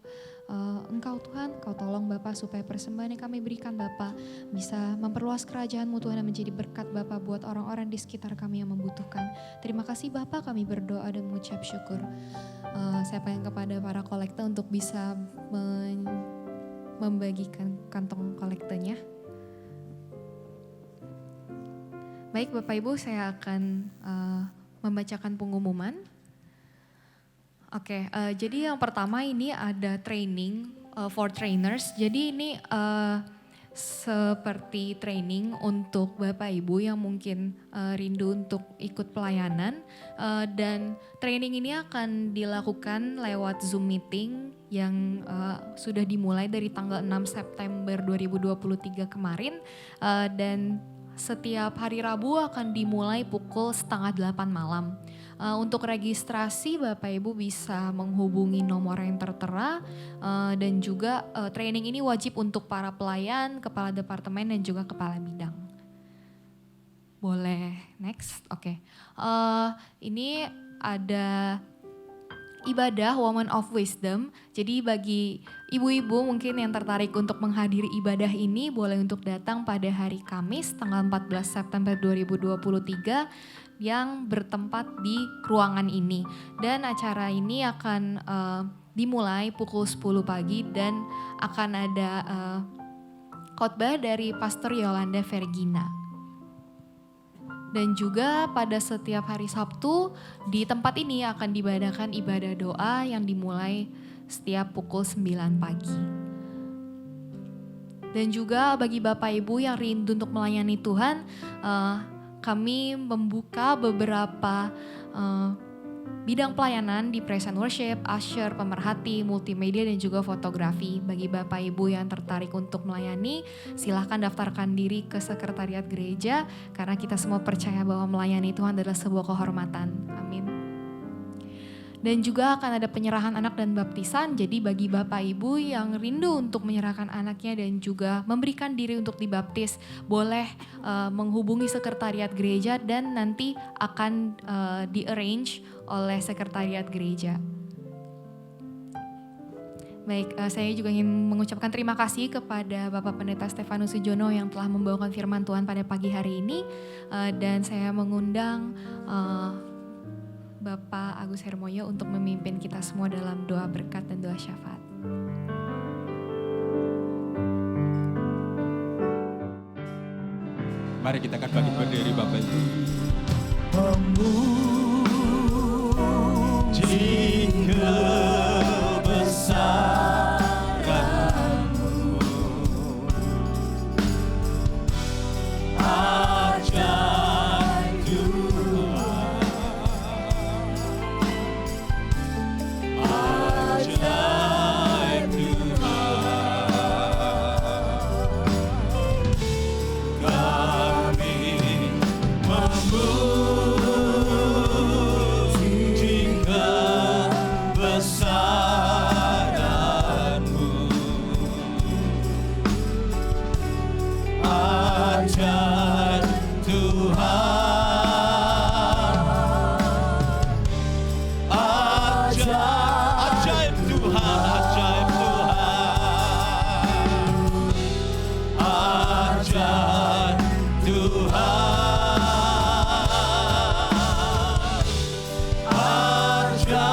Engkau Tuhan. Kau tolong Bapak supaya persembahan yang kami berikan Bapak bisa memperluas kerajaan-Mu Tuhan dan menjadi berkat Bapak buat orang-orang di sekitar kami yang membutuhkan. Terima kasih Bapak, kami berdoa dan mengucap syukur. Saya pengen kepada para kolektor untuk bisa membagikan kantong kolektanya. Baik Bapak Ibu, saya akan membacakan pengumuman. Oke, jadi yang pertama ini ada training for trainers. Jadi ini seperti training untuk Bapak Ibu yang mungkin rindu untuk ikut pelayanan, dan training ini akan dilakukan lewat Zoom meeting yang sudah dimulai dari tanggal 6 September 2023 kemarin, dan setiap hari Rabu akan dimulai pukul 7:30 malam. Untuk registrasi Bapak Ibu bisa menghubungi nomor yang tertera, dan juga training ini wajib untuk para pelayan, kepala departemen dan juga kepala bidang. Boleh next, oke. Ini ada ibadah Woman of Wisdom. Jadi bagi ibu-ibu mungkin yang tertarik untuk menghadiri ibadah ini boleh untuk datang pada hari Kamis tanggal 14 September 2023 yang bertempat di ruangan ini. Dan acara ini akan dimulai pukul 10 pagi dan akan ada khotbah dari Pastor Yolanda Vergina. Dan juga pada setiap hari Sabtu di tempat ini akan diadakan ibadah doa yang dimulai setiap pukul 9 pagi. Dan juga bagi Bapak Ibu yang rindu untuk melayani Tuhan, kami membuka beberapa bidang pelayanan di praise and worship, usher, pemerhati, multimedia dan juga fotografi. Bagi Bapak Ibu yang tertarik untuk melayani, silahkan daftarkan diri ke sekretariat gereja karena kita semua percaya bahwa melayani Tuhan adalah sebuah kehormatan. Amin. Dan juga akan ada penyerahan anak dan baptisan. Jadi bagi Bapak Ibu yang rindu untuk menyerahkan anaknya dan juga memberikan diri untuk dibaptis, boleh menghubungi sekretariat gereja dan nanti akan di-arrange oleh sekretariat gereja. Baik, saya juga ingin mengucapkan terima kasih kepada Bapak Pendeta Stefanus Sujono yang telah membawakan firman Tuhan pada pagi hari ini. Dan saya mengundang Bapak Agus Hermoyo untuk memimpin kita semua dalam doa berkat dan doa syafaat. Mari kita akan bangkit berdiri Bapak Ibu. Memuji kebesaran-Mu, ajaib Tuhan, ajaib Tuhan. Kami memuji kebesaran-Mu, ajaib Tuhan, ajaib Tuhan, ajaib Tuhan, ajaib Tuhan, ajaib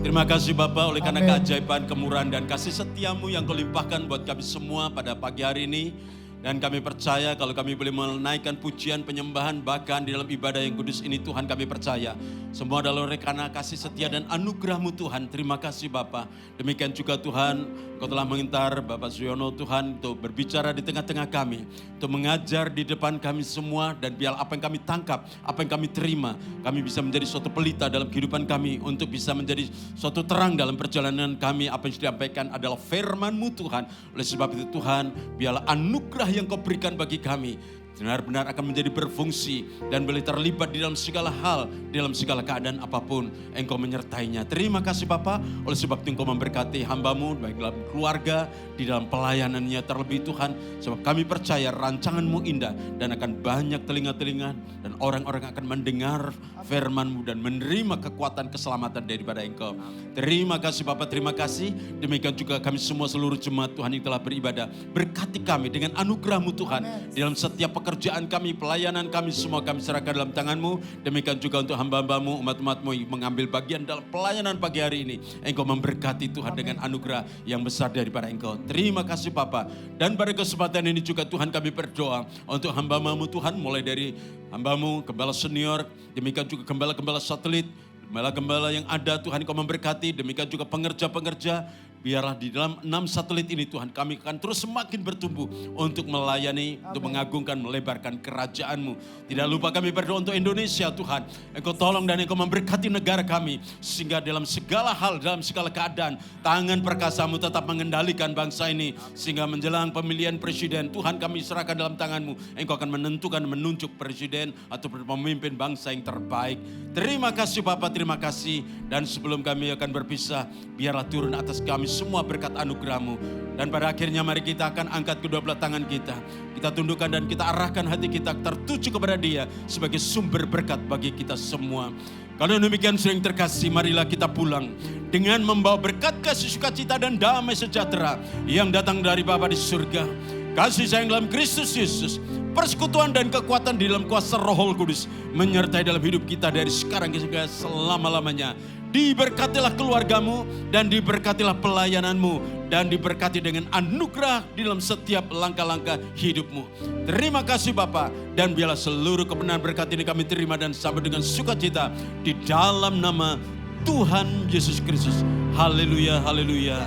Terima kasih Bapak oleh karena keajaiban, kemurahan dan kasih setiamu yang Kau limpahkan buat kami semua pada pagi hari ini. Dan kami percaya kalau kami boleh menaikkan pujian, penyembahan bahkan di dalam ibadah yang kudus ini Tuhan, kami percaya semua adalah oleh karena kasih setia dan anugerah-Mu Tuhan. Terima kasih Bapa. Demikian juga Tuhan, Kau telah mengintar Bapak Suyono Tuhan untuk berbicara di tengah-tengah kami, untuk mengajar di depan kami semua, dan biar apa yang kami tangkap, apa yang kami terima, kami bisa menjadi suatu pelita dalam kehidupan kami, untuk bisa menjadi suatu terang dalam perjalanan kami. Apa yang disampaikan adalah firman-Mu Tuhan. Oleh sebab itu Tuhan, biarlah anugerah yang Kau berikan bagi kami benar-benar akan menjadi berfungsi dan boleh terlibat di dalam segala hal, di dalam segala keadaan apapun Engkau menyertainya. Terima kasih Bapa, oleh sebab itu Engkau memberkati hamba-Mu baik dalam keluarga, di dalam pelayanannya terlebih Tuhan. Sebab kami percaya rancangan-Mu indah dan akan banyak telinga-telinga dan orang-orang akan mendengar firman-Mu dan menerima kekuatan keselamatan daripada Engkau. Terima kasih Bapa, terima kasih. Demikian juga kami semua seluruh jemaat Tuhan yang telah beribadah. Berkati kami dengan anugerah-Mu Tuhan di dalam setiap pekerjaan pekerjaan kami, pelayanan kami, semua kami serahkan dalam tangan-Mu. Demikian juga untuk hamba-hamba-Mu, umat-umat-Mu yang mengambil bagian dalam pelayanan pagi hari ini. Engkau memberkati Tuhan dengan anugerah yang besar daripada Engkau. Terima kasih Bapa. Dan pada kesempatan ini juga Tuhan kami berdoa untuk hamba-Mu Tuhan, mulai dari hamba-Mu, gembala senior, demikian juga gembala-gembala satelit, gembala-gembala yang ada Tuhan Engkau memberkati, demikian juga pengerja-pengerja. Biarlah di dalam 6 satelit ini Tuhan kami akan terus semakin bertumbuh untuk melayani, untuk mengagungkan, melebarkan kerajaan-Mu. Tidak lupa kami berdoa untuk Indonesia Tuhan. Engkau tolong dan Engkau memberkati negara kami. Sehingga dalam segala hal, dalam segala keadaan, tangan perkasa-Mu tetap mengendalikan bangsa ini. Sehingga menjelang pemilihan presiden, Tuhan kami serahkan dalam tangan-Mu. Engkau akan menentukan, menunjuk presiden atau pemimpin bangsa yang terbaik. Terima kasih Bapak, terima kasih. Dan sebelum kami akan berpisah, biarlah turun atas kami semua berkat anugerah-Mu. Dan pada akhirnya mari kita akan angkat kedua belah tangan kita. Kita tundukkan dan kita arahkan hati kita tertuju kepada Dia sebagai sumber berkat bagi kita semua. Kalau demikian sering terkasih, marilah kita pulang dengan membawa berkat kasih sukacita dan damai sejahtera yang datang dari Bapa di surga. Kasih sayang dalam Kristus Yesus, persekutuan dan kekuatan di dalam kuasa Roh Kudus menyertai dalam hidup kita dari sekarang hingga selama-lamanya. Diberkatilah keluargamu dan diberkatilah pelayananmu dan diberkati dengan anugerah di dalam setiap langkah-langkah hidupmu. Terima kasih Bapa, dan biarlah seluruh kebenaran berkat ini kami terima dan sambut dengan sukacita di dalam nama Tuhan Yesus Kristus. Haleluya, haleluya.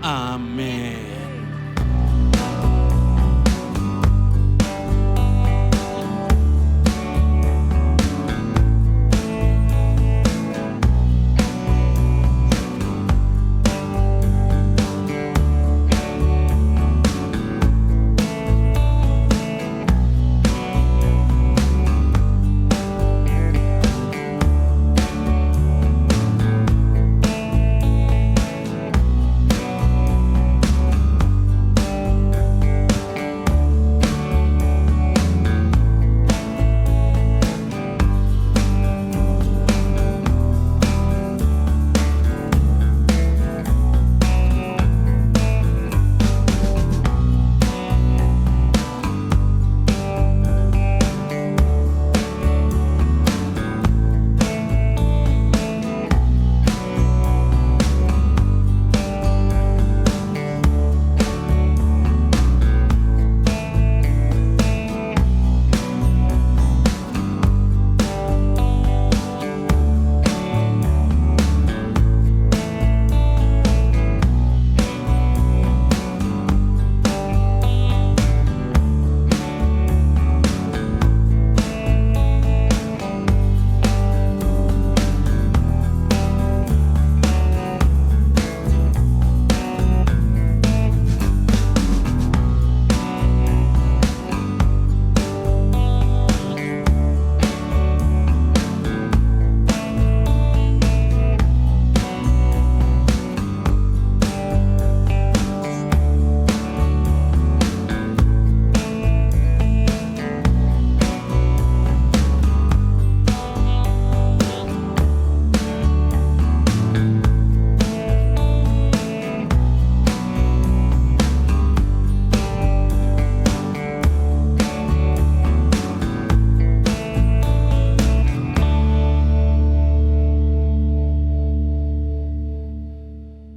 Amin.